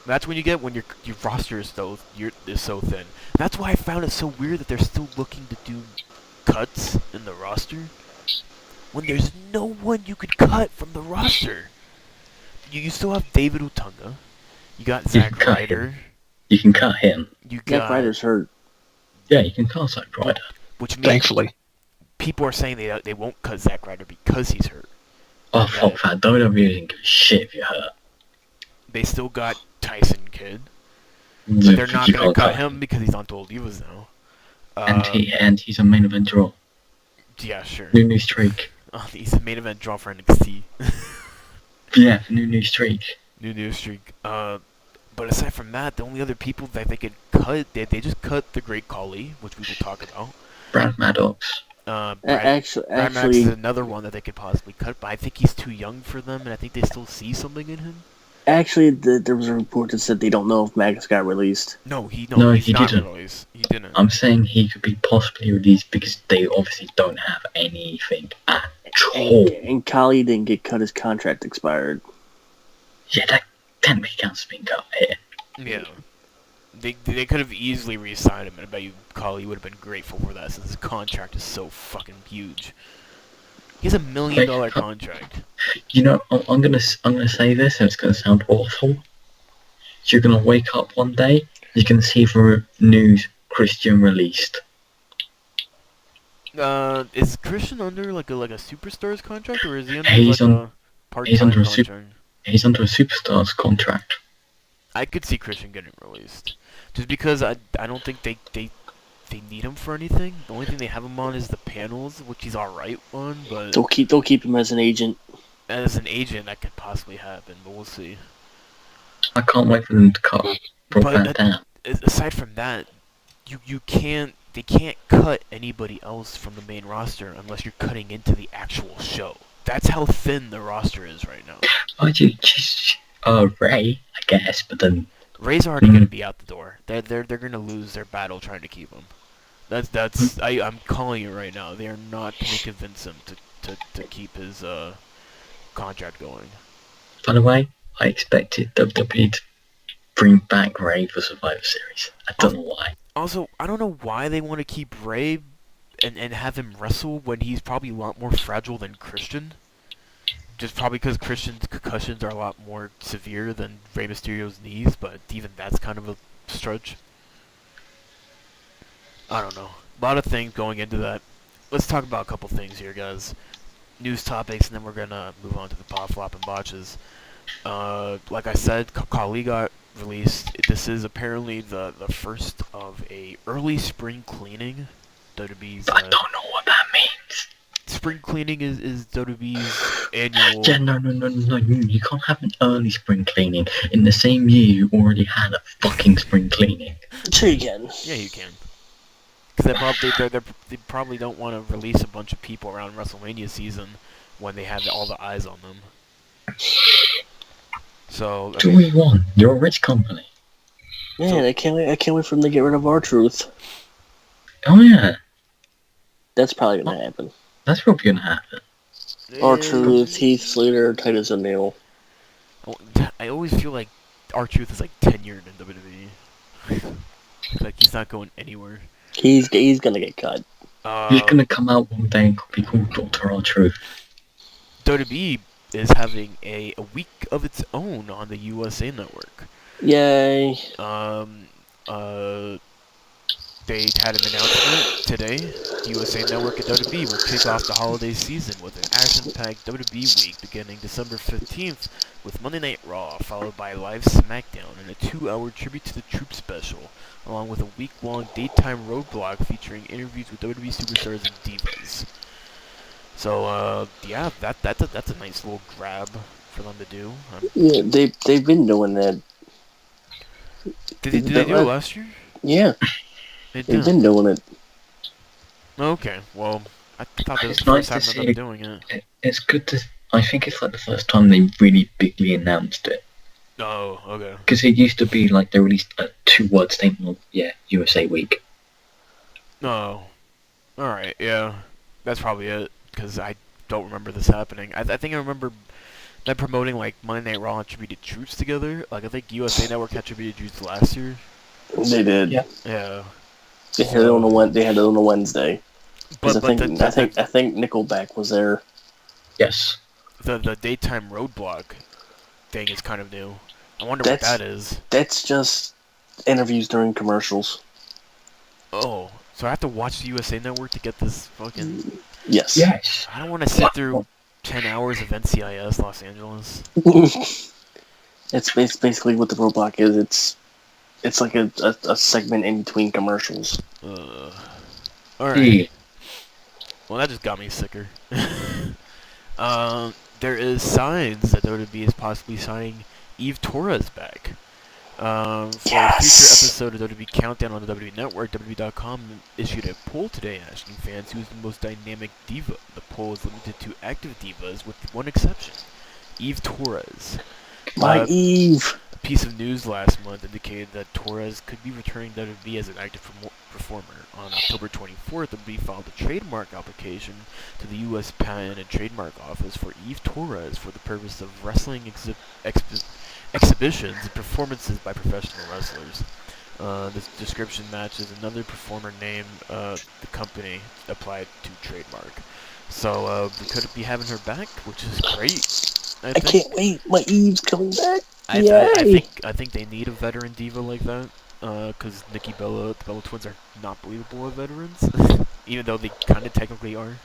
That's when you get when your roster is so thin. That's why I found it so weird that they're still looking to do cuts in the roster when there's no one you could cut from the roster. You still have David Otunga. You got Zack Ryder. You can cut him. You got Zack Ryder's hurt. Yeah, you can cut Zack Ryder. Which means Thankfully. people are saying they won't cut Zack Ryder because he's hurt. Oh, fuck that. WWE doesn't give a shit if you're hurt. They still got Tyson Kidd. No, But they're not you going to can't cut him because he's on Total Divas now. And he's a main event draw. Yeah, sure. New streak. He's a main event draw for NXT. Yeah, new streak. New streak. But aside from that, the only other people that they could cut, they just cut the Great Khali, which we will talk about. Brad Maddox. Brad Maddox Actually, is another one that they could possibly cut, but I think he's too young for them, and I think they still see something in him. there was a report that said they don't know if Magnus got released. No, he's he not didn't. released. He didn't. I'm saying he could be possibly released because they obviously don't have anything at all. And Kali didn't get cut, his contract expired. Yeah, that technically counts as being cut here. Yeah. They could have easily re-signed him, and I bet you Khali would have been grateful for that since his contract is so fucking huge. He has $1 million contract. You know, I'm gonna say this, and it's gonna sound awful. You're gonna wake up one day, you're gonna see the news Christian released. Is Christian under like a superstar's contract, or is he under He's a part-time under a contract? He's under a superstar's contract. I could see Christian getting released, just because I don't think they need him for anything. The only thing they have him on is the panels, which he's alright on, but They'll keep him as an agent. as an agent that could possibly happen, but we'll see. I can't wait for them to cut But that down. aside from that, they can't cut anybody else from the main roster unless you're cutting into the actual show. That's how thin the roster is right now. Oh, just Ray, I guess, but then Ray's already gonna be out the door. They're gonna lose their battle trying to keep him. I'm calling it right now. They are not gonna convince him to keep his contract going. by the way, I expected WWE to bring back Ray for Survivor Series. I don't know why. Also, I don't know why they want to keep Ray and have him wrestle when he's probably a lot more fragile than Christian. Just probably because Christian's concussions are a lot more severe than Rey Mysterio's knees, but even that's kind of a stretch. I don't know. A lot of things going into that. Let's talk about a couple things here, guys. News topics, and then we're gonna move on to the pop flop and botches. Like I said, Khali got released. This is apparently the first of a early spring cleaning. WWE's. I don't know what that means. Spring cleaning is WWE's annual. Yeah, no. You can't have an early spring cleaning in the same year you already had a fucking spring cleaning. Sure you can. Yeah, you can. Because they probably don't want to release a bunch of people around WrestleMania season when they have all the eyes on them. So Do we want? You're a rich company. Man, I can't wait for them to get rid of R-Truth. Oh yeah, That's probably gonna happen. that's probably gonna happen. R-Truth, Heath Slater, Titus O'Neil. I always feel like R-Truth is like tenured in WWE. Like he's not going anywhere. He's gonna get cut. He's gonna come out one day and be called Dr. R-Truth. WWE is having a week of its own on the USA Network. Yay. They had an announcement today. The USA Network and WWE will kick off the holiday season with an action-packed WWE week beginning December 15th with Monday Night Raw, followed by a live SmackDown and a 2-hour tribute to the Troop special, along with a week-long daytime roadblock featuring interviews with WWE superstars and divas. So, yeah, that's a nice little grab for them to do. Yeah, they've been doing that. Did they do it last year? Yeah, They they've did. been doing it. Okay, well, I thought that was It's the first nice to time that they were see. doing it. It's good to. I think it's like the first time they really bigly announced it. Oh, okay. Because it used to be like they released a 2-word statement of, USA Week. Oh, alright, yeah. That's probably it, because I don't remember this happening. I think I remember them promoting, like, Monday Night Raw and Attributed Truths together. Like, I think USA Network had Attributed Truths last year. They did. Yeah. Yeah. They had it on a Wednesday. Because But I think Nickelback was there. Yes. the daytime roadblock thing is kind of new. I wonder what that is. That's just interviews during commercials. Oh, so I have to watch the USA Network to get this fucking... Yes. Yes. I don't want to sit through 10 hours of NCIS Los Angeles. It's basically what the roadblock is. It's like a segment in between commercials. Alright. Hey. Well, that just got me sicker. There is signs that WWE is possibly signing Eve Torres back. For a future episode of WWE Countdown on the WWE Network, WWE.com issued a poll today asking fans who's the most dynamic diva. The poll is limited to active divas with one exception, Eve Torres. My Eve! A piece of news last month indicated that Torres could be returning to WWE as an active performer. On October 24th, WWE filed a trademark application to the U.S. Patent and Trademark Office for Eve Torres for the purpose of wrestling exhibitions and performances by professional wrestlers. This description matches another performer name the company applied to trademark. So we could be having her back, which is great. I can't wait. My Eve's coming back. I think they need a veteran diva like that. Because Nikki Bella, the Bella Twins are not believable as veterans, even though they kind of technically are.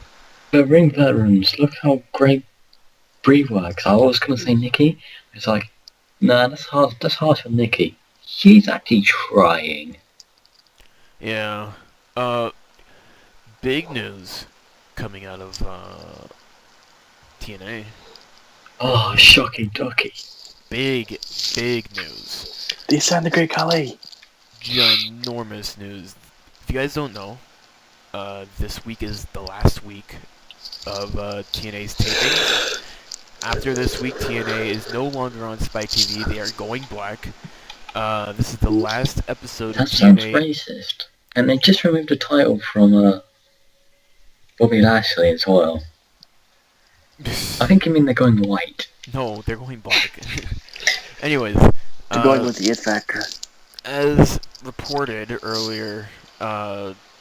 The ring veterans, look how great Brie works. I was gonna say Nikki. It's like, nah, that's hard for Nikki. She's actually trying. Yeah. Big news coming out of TNA. Oh, shocky ducky. Big news. They signed the Great Khali. Ginormous news. If you guys don't know, this week is the last week of TNA's tapings. After this week, TNA is no longer on Spike TV. They are going black. This is the last episode That of sounds TNA. racist. And they just removed the title from Bobby Lashley as well. I think you mean they're going white. No, they're going black. Anyways, They're going with the It Factor. as reported earlier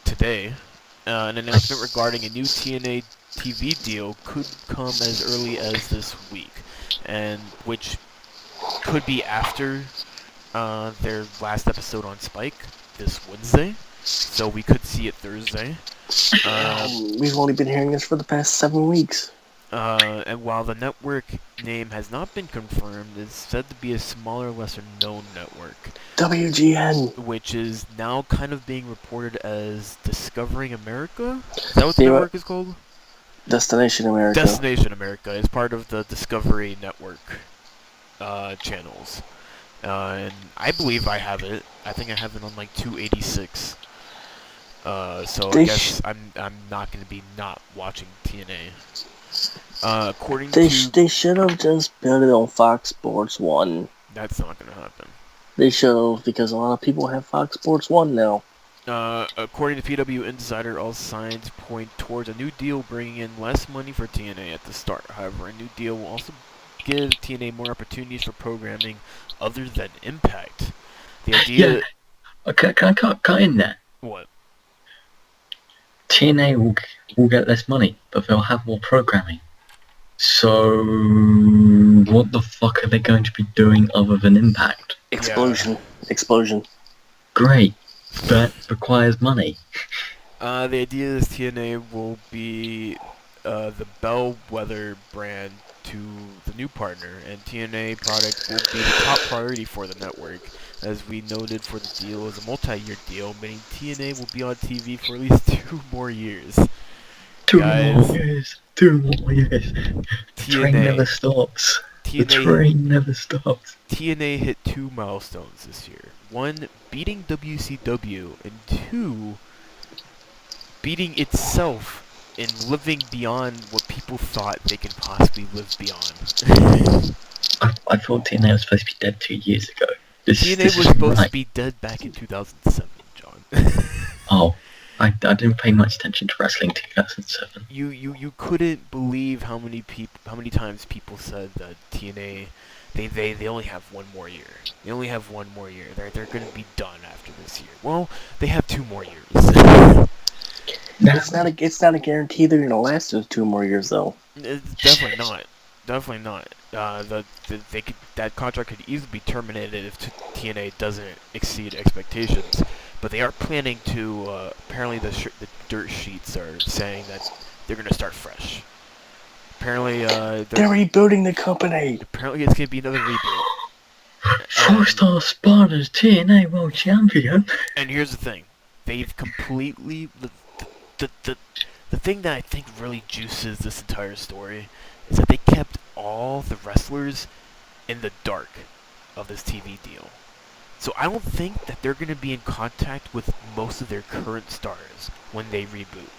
today, an announcement regarding a new TNA TV deal could come as early as this week, and which could be after their last episode on Spike this Wednesday, so we could see it Thursday. We've only been hearing this for the past 7 weeks. And while the network name has not been confirmed, it's said to be a smaller, lesser-known network, WGN. which is now kind of being reported as Discovering America? Is that what the network is called? Destination America. Destination America is part of the Discovery Network channels. And I believe I have it. I think I have it on like 286. So I guess I'm not going to be not watching TNA. According to... They should have just put it on Fox Sports 1. That's not going to happen. They should have, because a lot of people have Fox Sports 1 now. According to PW Insider, all signs point towards a new deal bringing in less money for TNA at the start. However, a new deal will also give TNA more opportunities for programming other than Impact. The idea... Yeah. Okay, can I cut in there? What? TNA will get less money, but they'll have more programming. So, what the fuck are they going to be doing other than Impact? Explosion. Great. That requires money. The idea is TNA will be the bellwether brand to the new partner, and TNA product will be the top priority for the network. As we noted, for the deal is a multi-year deal, meaning TNA will be on TV for at least 2 more years. 2 Guys, more years. 2 more years. The train never stops. The train never stops. TNA hit 2 milestones this year. 1, beating WCW, and 2, beating itself in living beyond what people thought they could possibly live beyond. I thought TNA was supposed to be dead 2 years ago. This TNA is was supposed right. to be dead back in 2007, John. Oh, I didn't pay much attention to wrestling 2007. You couldn't believe how many times people said that TNA they only have one more year. They only have one more year. They're gonna be done after this year. Well, they have 2 more years. It's not a guarantee they're gonna last those 2 more years though. It's definitely not. Definitely not. That contract could easily be terminated if TNA doesn't exceed expectations. But they are planning to. Apparently, the dirt sheets are saying that they're gonna start fresh. Apparently, They're rebuilding the company. apparently it's gonna be another reboot. 4-star Sparta's TNA World Champion. And here's the thing: they've completely the thing that I think really juices this entire story is that they kept all the wrestlers in the dark of this TV deal. So I don't think that they're going to be in contact with most of their current stars when they reboot.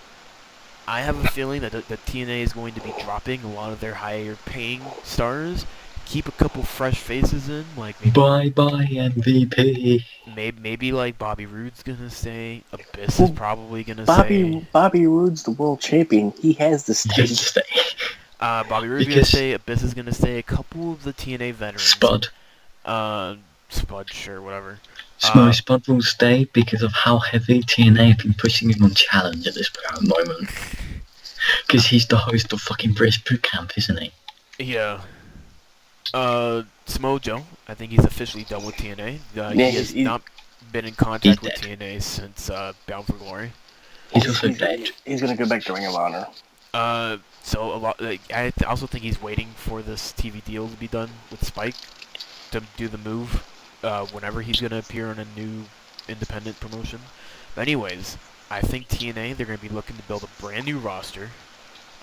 I have a feeling that TNA is going to be dropping a lot of their higher paying stars, keep a couple fresh faces in, like Bye bye MVP. maybe like Bobby Roode's gonna stay, Abyss is probably gonna stay. Bobby Roode's the world champion. He has the stage. Just stay. Bobby Roode's gonna Because- stay, Abyss is gonna stay, a couple of the TNA veterans. Spud. Spud, sure, whatever. Spud will stay because of how heavy TNA have been pushing him on Challenge at this current moment. Because he's the host of fucking British Boot Camp, isn't he? Yeah. Samoa Joe, I think he's officially done with TNA. He has not been in contact with dead. TNA since Bound for Glory. He's also dead. He's gonna go back to Ring of Honor. So a lot. I also think he's waiting for this TV deal to be done with Spike to do the move. Whenever he's gonna appear on a new independent promotion. But anyways, I think TNA they're gonna be looking to build a brand new roster.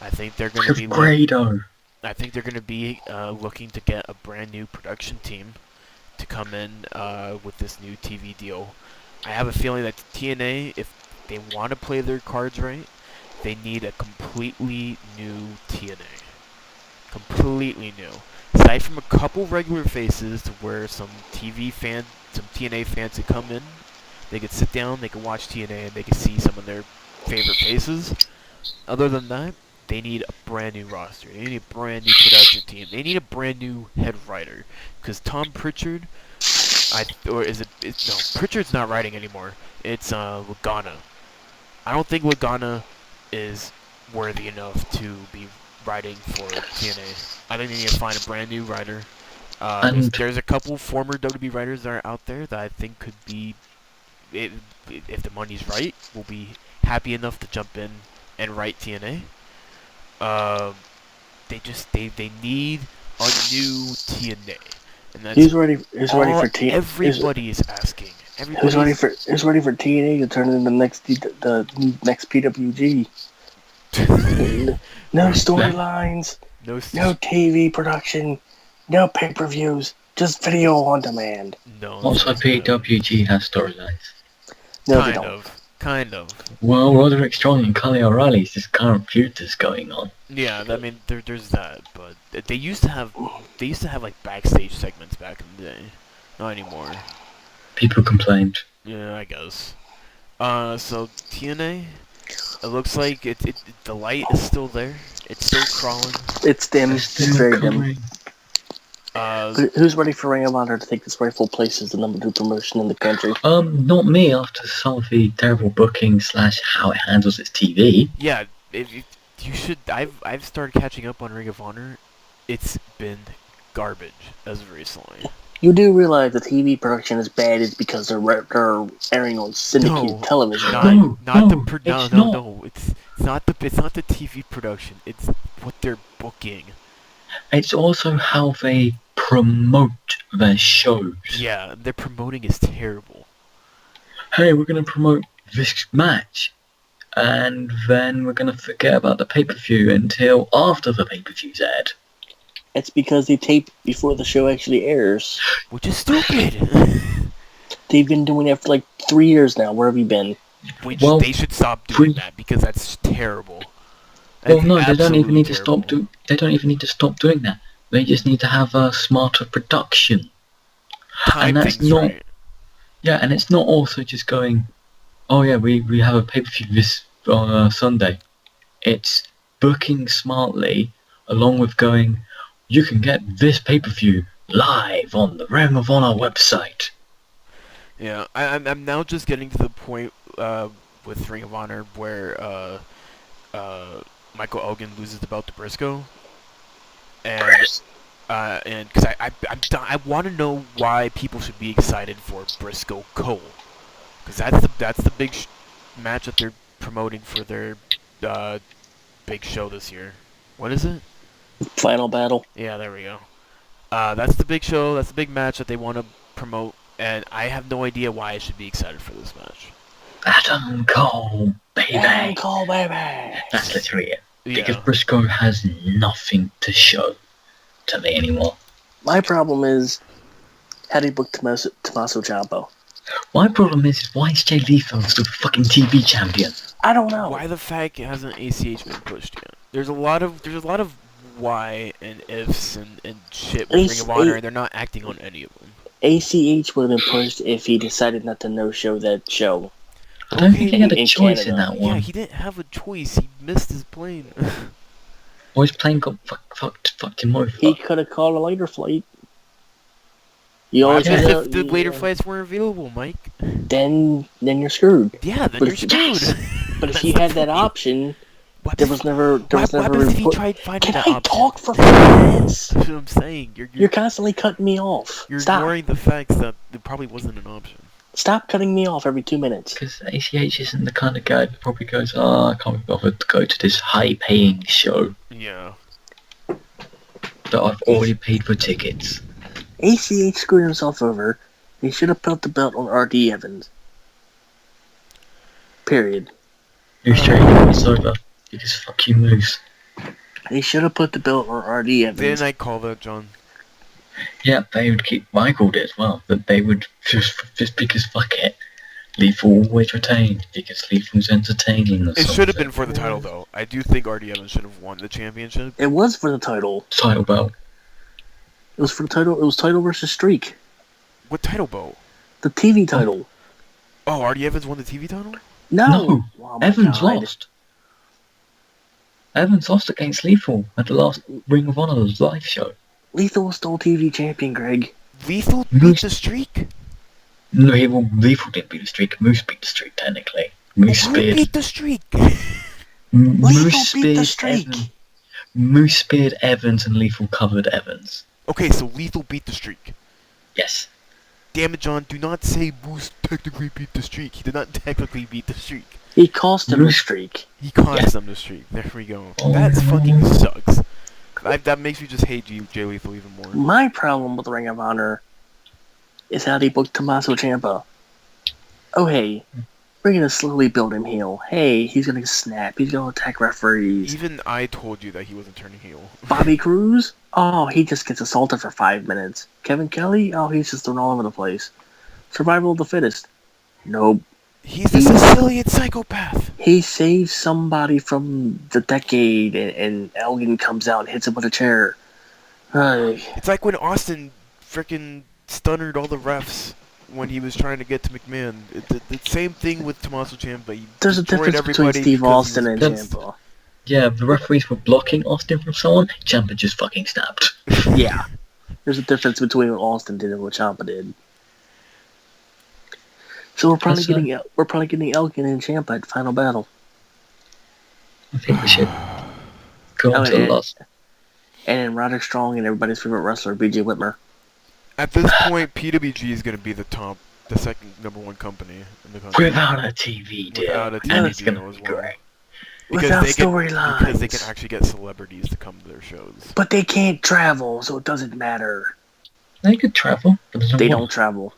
I think they're gonna be. Grado. I think they're gonna be looking to get a brand new production team to come in with this new TV deal. I have a feeling that TNA, if they want to play their cards right, they need a completely new TNA. Completely new. Aside from a couple regular faces to where some TNA fans could come in, they could sit down, they could watch TNA, and they could see some of their favorite faces. Other than that, they need a brand new roster. They need a brand new production team. They need a brand new head writer. Because Tom Pritchard, Pritchard's not writing anymore. It's Lagana. I don't think Lagana is worthy enough to be writing for TNA. I think they need to find a brand new writer. There's a couple former WWE writers that are out there that I think could be, if the money's right, will be happy enough to jump in and write TNA. They need a new TNA, and that's Who's ready for TNA? Everybody is asking. Who's ready for TNA to turn into the next PWG? No storylines, no TV production, no pay-per-views, just video on demand. No. Also, PWG has storylines. No, they don't. Kind of. Well, Roderick Strong and Kyle O'Reilly's this current feud that's going on. Yeah, I mean, there's that, but they used to have like backstage segments back in the day. Not anymore. People complained. Yeah, I guess. So TNA, it looks like the light is still there. It's still crawling. It's dim. It's very dim. Uh, But who's ready for Ring of Honor to take its rightful place as the number 2 promotion in the country? Not me after some of the terrible booking / how it handles its TV. yeah, you should. I've started catching up on Ring of Honor. It's been garbage as of recently. You do realize the TV production is bad is because they're airing on syndicated television. It's not the TV production. It's what they're booking. It's also how they promote their shows. Yeah, their promoting is terrible. Hey, we're going to promote this match, and then we're going to forget about the pay-per-view until after the pay-per-view's aired. It's because they tape before the show actually airs. Which is stupid. They've been doing it for like 3 years now. Where have you been? They should stop doing that because that's terrible. Well, It's no, they don't even absolutely need to stop terrible. They don't even need to stop doing that. They just need to have a smarter production, Time and that's things not. right. Yeah, and it's not also just going. Oh yeah, we have a pay-per-view this Sunday. It's booking smartly, along with going. You can get this pay-per-view live on the Ring of Honor website. Yeah, I'm now just getting to the point with Ring of Honor where Michael Elgin loses the belt to Briscoe, and because I want to know why people should be excited for Briscoe Cole, because that's the big match that they're promoting for their big show this year. What is it? Final battle. Yeah, there we go. That's the big show. That's the big match that they want to promote, and I have no idea why I should be excited for this match. Adam Cole, baby. Yeah, call baby. That's literally it. Because Yeah. Briscoe has nothing to show to me anymore. My problem is, how do you book Tommaso Ciampa? My problem is why is Jay Lethal still fucking TV champion? I don't know. Why the fact hasn't ACH been pushed yet? There's a lot of why and ifs and shit with Ring of Honor, and they're not acting on any of them. ACH would have been pushed if he decided not to no-show that show. I don't think he had a In choice Canada. in that Yeah, one. he didn't have a choice. He missed his plane. Or his plane got fucked him over. He could have called a later flight. You Why always if have the to- later flights weren't available, Mike? Then you're screwed. Yeah, then But you're if- screwed. But if That's he the had that point. option, What there the was never What happens if he input- tried finding Can that I option? talk for 5 minutes? That's what I'm saying. You're constantly cutting me off. You're Stop. ignoring the facts that there probably wasn't an option. Stop cutting me off every 2 minutes. Because ACH isn't the kind of guy that probably goes, I can't be bothered to go to this high-paying show Yeah. that I've already paid for tickets. ACH screwed himself over. He should have put the belt on RD Evans. Period. Moose trading is over because fuck you, Moose. He should have put the belt on RD Evans. Didn't I call that, John? Yeah, they would keep. I called it as well, but they would just because fuck it. Lethal always retained because Lethal's entertaining. Or It should have been something. for the title, though. I do think RD Evans should have won the championship. It was for the title. Title belt. It was for the title. It was title versus streak. What title belt? The TV title. Oh, RD Evans won the TV title? No. No, Oh my Evans God. lost. Evans lost against Lethal at the last Ring of Honor live show. Lethal was still TV champion, Greg. Lethal beat Moose- the streak? No, Lethal didn't beat the streak. Moose beat the streak technically. Moose Who speared. beat the streak? Moose Lethal beat the speared streak. Evans. Moose speared Evans and Lethal covered Evans. Okay, so Lethal beat the streak. Yes. Damn it, John, do not say Moose technically beat the streak. He did not technically beat the streak. He cost him the Moose- streak. He cost Yeah. them the streak. There we go. Oh, That no. fucking sucks. That makes me just hate Jay Lethal even more. My problem with the Ring of Honor is how they booked Tommaso Ciampa. Oh hey, we're gonna slowly build him heel. Hey, he's gonna snap. He's gonna attack referees. Even I told you that he wasn't turning heel. Bobby Cruz? Oh, he just gets assaulted for 5 minutes. Kevin Kelly? Oh, he's just thrown all over the place. Survival of the fittest? Nope. He's a Sicilian psychopath. He saves somebody from the decade, and Elgin comes out and hits him with a chair. It's like when Austin frickin' stunnered all the refs when he was trying to get to McMahon. The same thing with Tommaso Ciampa. He There's a destroyed difference between everybody Steve because he Austin was and pissed. Ciampa. Yeah, the referees were blocking Austin from someone. Ciampa just fucking snapped. Yeah. There's a difference between what Austin did and what Ciampa did. So we're probably getting Elgin and Ciampa at Final Battle. I think we should go Oh, on to the and- last. And then Roderick Strong and everybody's favorite wrestler, BJ Whitmer. At this point, PWG is going to be the second #1 company in the country. Without a TV deal. Without a and TV it's gonna deal as be well. great. Without Because they can storylines. actually get celebrities to come to their shows. But they can't travel, so it doesn't matter. They could travel, but They don't travel.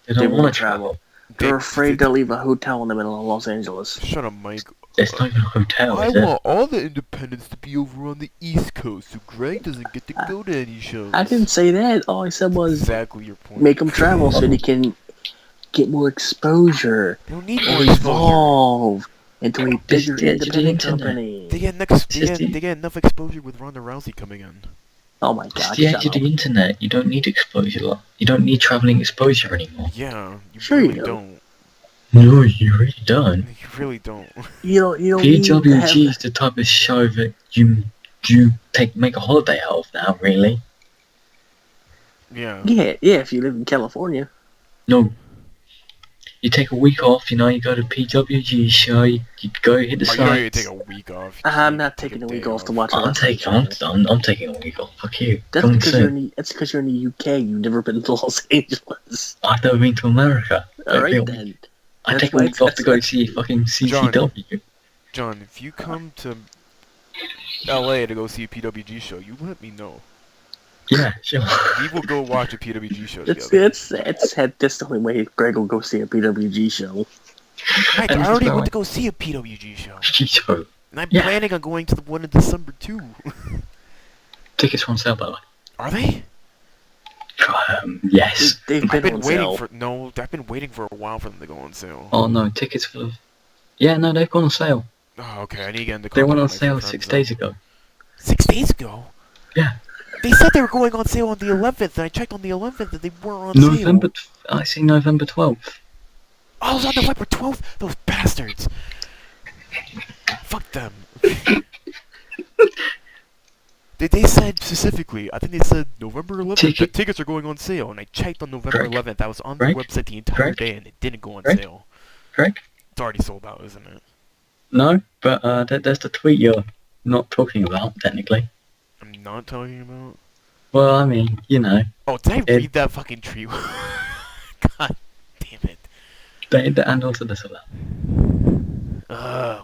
They They don't won't want to travel. They- They're afraid to leave a hotel in the middle of Los Angeles. Shut up, Mike. There's not even a hotel, I is there? want all the independents to be over on the East Coast, so Greg doesn't get to go to any shows. I didn't say that. All I said was Exactly your point. make them travel so they can get more exposure. They don't need And more exposure. evolve. into a This is bigger the age of the independent internet. company. They get enough exposure with Ronda Rousey coming in. Oh my It's god, the shut age of up. the internet. You don't need exposure. You don't need travelling exposure anymore. Yeah, you Sure you really do. don't. No, you really don't. You really don't. You don't need to have... PWG is the type of show that you make a holiday out of now, really. Yeah. Yeah, if you live in California. No. You take a week off, you go to PWG show, you go hit the Oh, you don't need to sites. take a week off. I'm You not take taking a day week off to watch a I'm wrestling taking show. I'm taking a week off. Fuck you. That's Coming because you're soon. in the UK. You've never been to Los Angeles. I've never been to America. Alright then. I That's take a why week off to go that's see fucking CCW. John, if you come to LA to go see a PWG show, you let me know. Yeah, sure. We will go watch a PWG show It's together. that's the only way Greg will go see a PWG show. Mike, And I this is already where went I- to go see a PWG show. show. And I'm Yeah. planning on going to the one in December too. Tickets are on sale, by the way. Are they? Yes. They've I've been been on waiting sale. for I've been waiting for a while for them to go on sale. Oh no, tickets for... Yeah, no, they've gone on sale. Oh, okay, I need to get into They contact went on with my sale friends 6 then. days ago. 6 days ago? Yeah. They said they were going on sale on the 11th, and I checked on the 11th and they weren't on November... sale. I see November 12th. Oh, it was on November 12th? Those bastards! Fuck them. They said specifically, I think they said November 11th, the tickets are going on sale, and I checked on November Greg? 11th, I was on the Greg? website the entire Greg? day, and it didn't go on Greg? sale. Greg? It's already sold out, isn't it? No, but there's the tweet you're not talking about, technically. I'm not talking about... Well, I mean, Oh, did I It- read that fucking tree? God damn it. and also this about.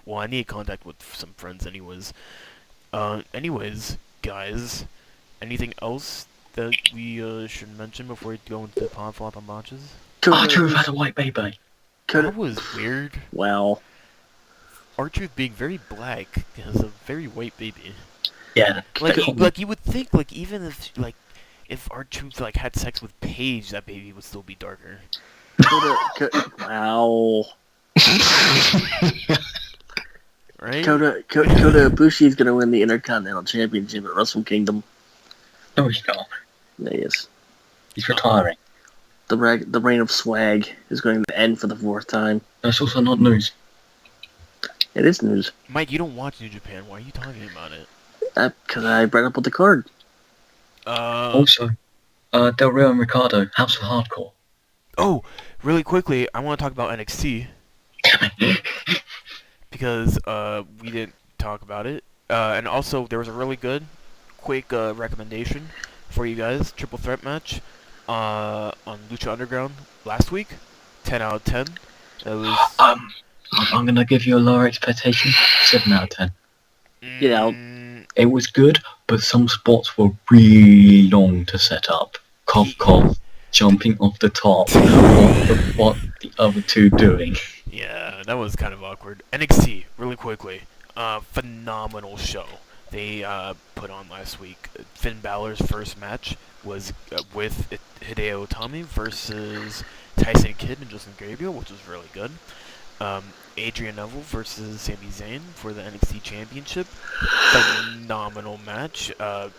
Well, I need contact with some friends anyways. Anyways, guys, anything else that we should mention before we go into the pod flop and botches? Archer had a white baby. That was weird. Well, R-Truth being very black has a very white baby. Yeah. Like you would think, like even if R-Truth like had sex with Paige, that baby would still be darker. wow. Right? Kota Ibushi's gonna win the Intercontinental Championship at Wrestle Kingdom. No, he's not. There he is. He's retiring. The reign of swag is going to end for the 4th time. That's also not news. It is news. Mike, you don't watch New Japan. Why are you talking about it? Because I brought up with the card. Also, Del Rio and Ricardo, House of Hardcore. Oh, really quickly, I want to talk about NXT. Because we didn't talk about it. And also, there was a really good, quick recommendation for you guys. Triple threat match on Lucha Underground last week. 10 out of 10. It was... I'm gonna give you a lower expectation. 7 out of 10. Get out. It was good, but some spots were really long to set up. Cough, cough, jumping off the top. What the other two doing? Yeah, that was kind of awkward. NXT, really quickly. Phenomenal show they put on last week. Finn Balor's first match was with Hideo Itami versus Tyson Kidd and Justin Gabriel, which was really good. Adrian Neville versus Sami Zayn for the NXT Championship. Phenomenal match.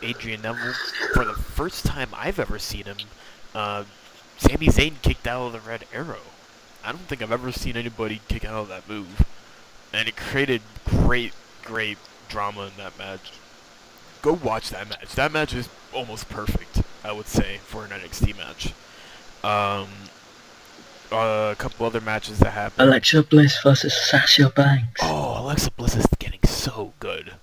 Adrian Neville, for the first time I've ever seen him, Sami Zayn kicked out of the Red Arrow. I don't think I've ever seen anybody kick out of that move. And it created great drama in that match. Go watch that match. That match is almost perfect, I would say, for an NXT match. A couple other matches that happened. Alexa Bliss versus Sasha Banks. Oh, Alexa Bliss is getting so good.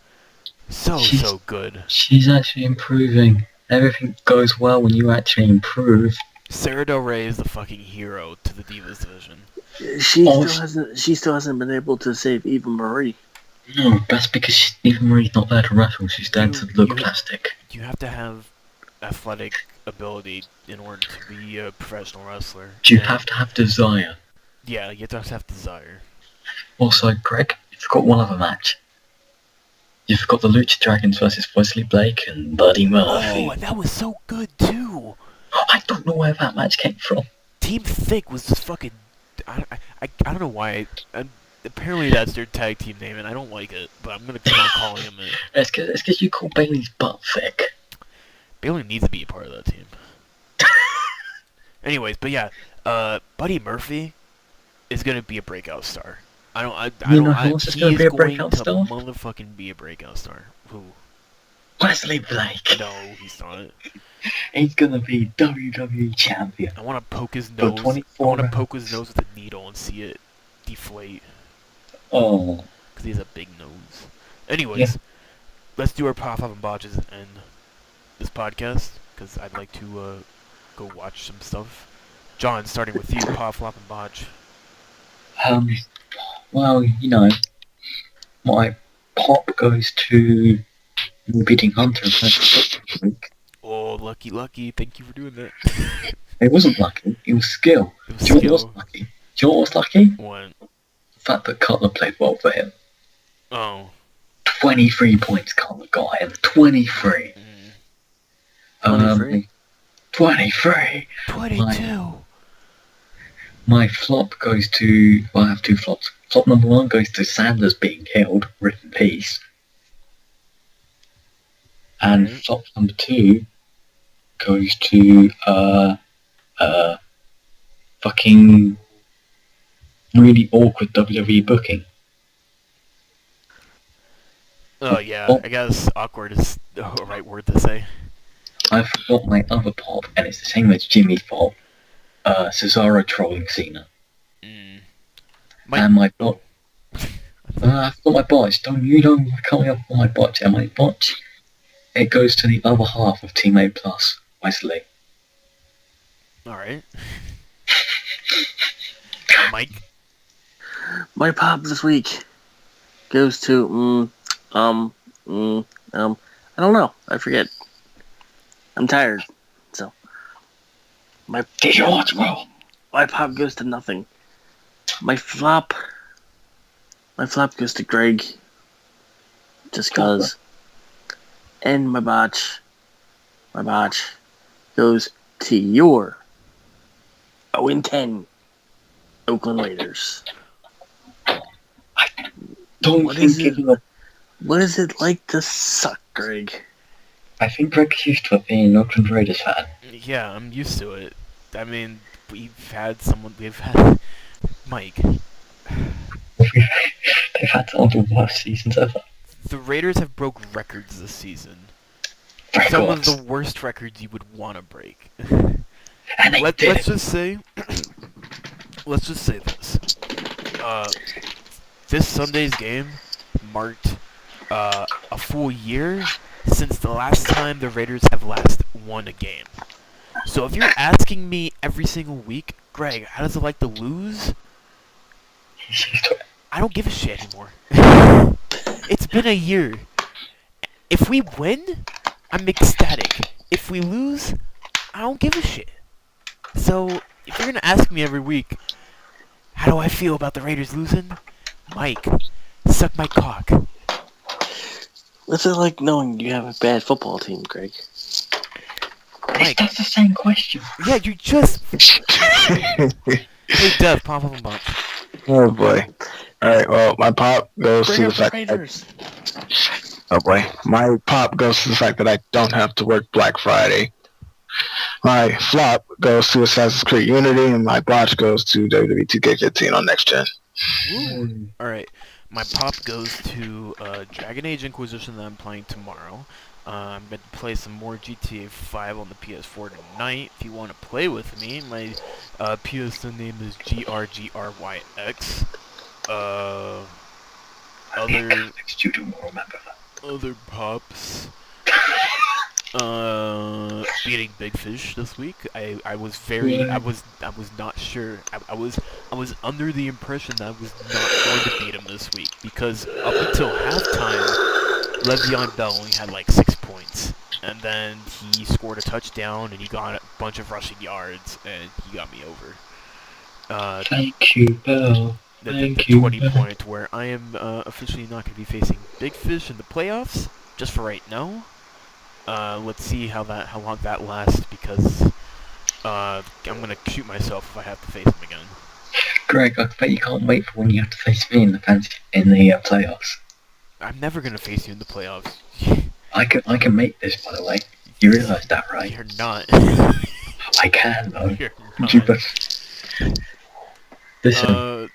So good. She's actually improving. Everything goes well when you actually improve. Sarah Del Rey is the fucking hero to the Divas division. She still hasn't been able to save Eva Marie. No, that's because Eva Marie's not there to wrestle. She's there to look plastic. You have to have athletic ability in order to be a professional wrestler. You have to have desire. Yeah, you have to have desire. Also, Greg, you forgot one other match. You forgot the Lucha Dragons versus Wesley Blake and Buddy Murphy. Oh, and that was so good too. I don't know where that match came from. Team Thick was just fucking... I don't know why. apparently that's their tag team name, and I don't like it, but I'm gonna keep on calling him it. It's because you call Bailey's butt thick. Bailey needs to be a part of that team. Anyways, but yeah, Buddy Murphy is gonna be a breakout star. You know who else is gonna be a breakout star? Motherfucking be a breakout star. Who? Wesley Blake. No, he's not. He's gonna be WWE champion. I want to poke his For nose. I 24 want to rounds. poke his nose with a needle and see it deflate. Oh. Because he has a big nose. Anyways, let's do our pop up and botches and this podcast. Because I'd like to go watch some stuff. John, starting with you, pop, flop, and botch. Well, you know, my pop goes to beating Hunter this week. Oh, lucky. Thank you for doing that. It wasn't lucky, it was skill. It was Do you know what skill. was lucky? Do you know what was lucky? What? The fact that Cutler played well for him. Oh. 23 points Cutler got him. 23. 23? 23. 22. My flop goes to... Well, I have two flops. Flop number one goes to Sanders being killed. Rip in peace. And Alright. flop number two goes to... fucking... really awkward WWE booking. Oh, yeah. Oh. I guess awkward is the right word to say. I forgot my other pop, and it's the same as Jimmy's pop. Cesaro trolling Cena. Mm. And my bot. I forgot my botch. Don't cut me up on my botch. And my botch, it goes to the other half of Team A Plus, Wesley. Alright. Mike? My pop this week goes to I don't know. I forget. I'm tired. So my Did you watch well? my pop goes to nothing. My flop goes to Greg. Just cause. And my botch goes to your 0-10 Oakland Raiders. Don't What think is it? giving up. What is it like to suck, Greg? I think Greg's used to it being an Oakland Raiders fan. Yeah, I'm used to it. I mean, we've had Mike. They've had some of the worst seasons ever. The Raiders have broke records this season. Some of the worst records you would want to break. And they did Let's it. just say this. This Sunday's game marked a full year since the last time the Raiders have last won a game. So if you're asking me every single week, Greg, how does it like to lose? He's used to it. I don't give a shit anymore. It's been a year. If we win, I'm ecstatic. If we lose, I don't give a shit. So, if you're gonna ask me every week, how do I feel about the Raiders losing? Mike, suck my cock. What's it like knowing you have a bad football team, Greg? Mike. That's the same question. Yeah, you just... Hey, Dev, pop up a bunch. Oh boy. Alright, well, my pop goes Bring to the up the fact that, Raiders. oh boy. My pop goes to the fact that I don't have to work Black Friday. My flop goes to Assassin's Creed Unity, and my botch goes to WWE 2K15 on Next Gen. Woo. Alright, my pop goes to Dragon Age Inquisition that I'm playing tomorrow. I'm going to play some more GTA 5 on the PS4 tonight. If you want to play with me, my PSN name is GRGRYX. Next student will remember that. Other pops. Beating Big Fish this week. I was not sure. I was under the impression that I was not going to beat him this week because up until halftime, Le'Veon Bell only had like 6 points, and then he scored a touchdown and he got a bunch of rushing yards and he got me over. Thank you, Bell. The Thank you, 20 Bell. point where I am officially not going to be facing Big Fish in the playoffs just for right now. Let's see how long that lasts because I'm gonna shoot myself if I have to face him again. Greg, I bet you can't wait for when you have to face me in the playoffs. I'm never gonna face you in the playoffs. I can make this, by the way. You realise that, right? You're not. I can, though. You're You not. Listen,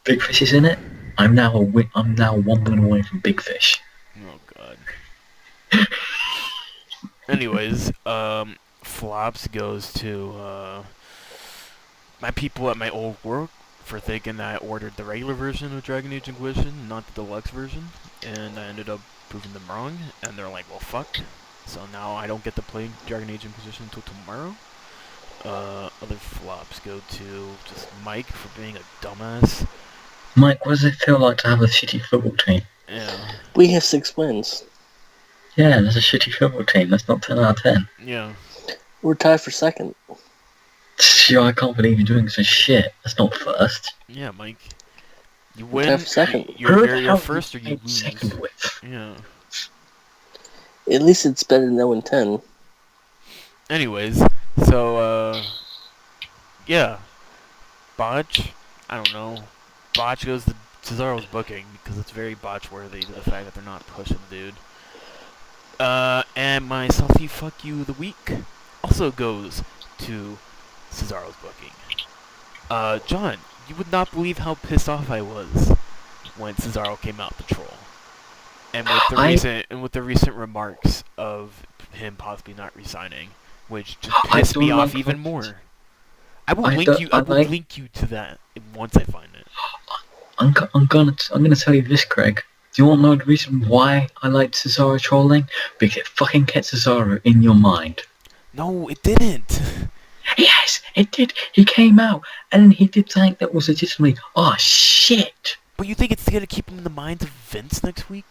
Big Fish is in it. I'm now 1 win away from Big Fish. Oh god. Anyways, flops goes to my people at my old work for thinking that I ordered the regular version of Dragon Age Inquisition, not the deluxe version, and I ended up proving them wrong, and they're like, well, fuck. So now I don't get to play Dragon Age Inquisition until tomorrow. Other flops go to just Mike for being a dumbass. Mike, what does it feel like to have a shitty football team? Yeah. We have 6 wins. Yeah, that's a shitty football team. That's not 10 out of 10. Yeah. We're tied for second. Sure, I can't believe you're doing such shit. That's not first. Yeah, Mike. You We're win. tied for second. You're first or you lose. Second with. Yeah. At least it's better than 0-10. Anyways, so, yeah. Botch? I don't know. Botch goes to Cesaro's booking because it's very botch-worthy to the fact that they're not pushing the dude. And my salty fuck you of the week also goes to Cesaro's booking. John, you would not believe how pissed off I was when Cesaro came out the troll. And with the recent remarks of him possibly not resigning, which just pissed me off even more. I will link you to that once I find it. I'm gonna tell you this, Craig. Do you want to know the reason why I like Cesaro trolling? Because it fucking gets Cesaro in your mind. No, it didn't. Yes, it did. He came out and he did something that was legitimately, oh shit. But you think it's gonna keep him in the minds of Vince next week?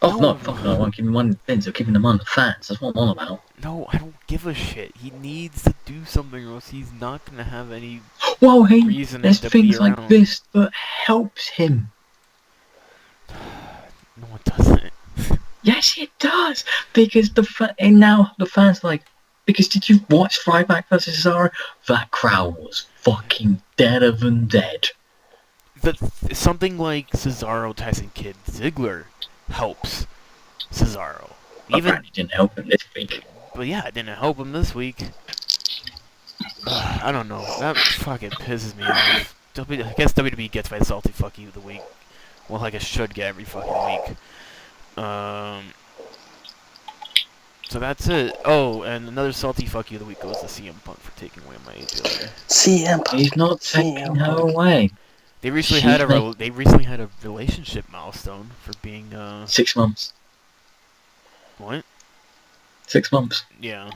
Oh no, fuck no, I won't keep him in mind of Vince, I'm keeping him on the fans, that's what I'm on about. No, I don't give a shit. He needs to do something or else he's not gonna have any Well, hey, reason there's to things be like around. this that helps him. No, it doesn't. Yes, it does, because and now the fans are like, because did you watch Ryback vs Cesaro? That crowd was fucking deader than dead. Something like Cesaro, Tyson Kidd, Ziggler helps Cesaro. Even it didn't help him this week. But yeah, it didn't help him this week. I don't know. That fucking pisses me off. I guess WWE gets my salty fuck you of the week. Well, like it should get every fucking week. So that's it. Oh, and another salty fuck you of the week goes to CM Punk for taking away my AJ. CM Punk. He's not taking her away. They recently had a relationship milestone for being 6 months. What? 6 months. Yeah.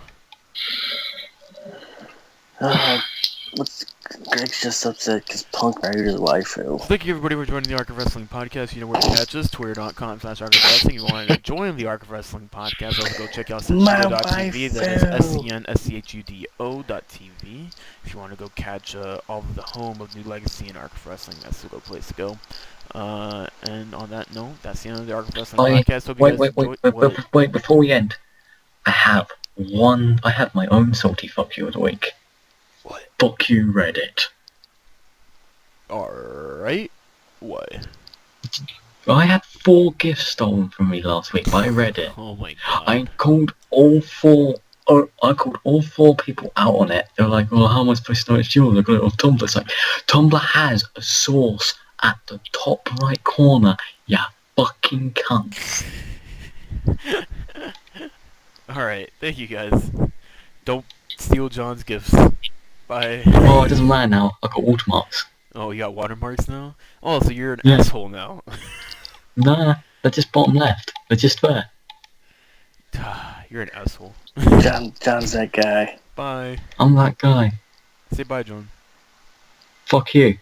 Greg's just upset because Punk married his wife. Thank you everybody for joining the Arc of Wrestling podcast. You know where to catch us, twitter.com/Arc of Wrestling. If you want to join the Arc of Wrestling podcast, also go check out Senchudo.tv. That is SCNSCHUDO.TV. If you want to go catch all of the home of New Legacy and Arc of Wrestling, that's a good place to go. And on that note, that's the end of the Arc of Wrestling podcast. Hope you guys wait, before we end, I have my own salty fuck you of the week. What? Fuck you, Reddit. Alright. What? I had 4 gifts stolen from me last week by Reddit. Oh my god. I called all 4 people out on it. They were like, well, how am I supposed to know it's yours? I got it off Tumblr. It's like, Tumblr has a source at the top right corner, ya fucking cunts. Alright, thank you guys. Don't steal John's gifts. Bye. Oh, it doesn't matter now. I got watermarks. Oh, you got watermarks now? Oh, so you're an Yeah. asshole now. Nah, they're just bottom left. They're just there. You're an asshole. John's that guy. Bye. I'm that guy. Say bye, John. Fuck you.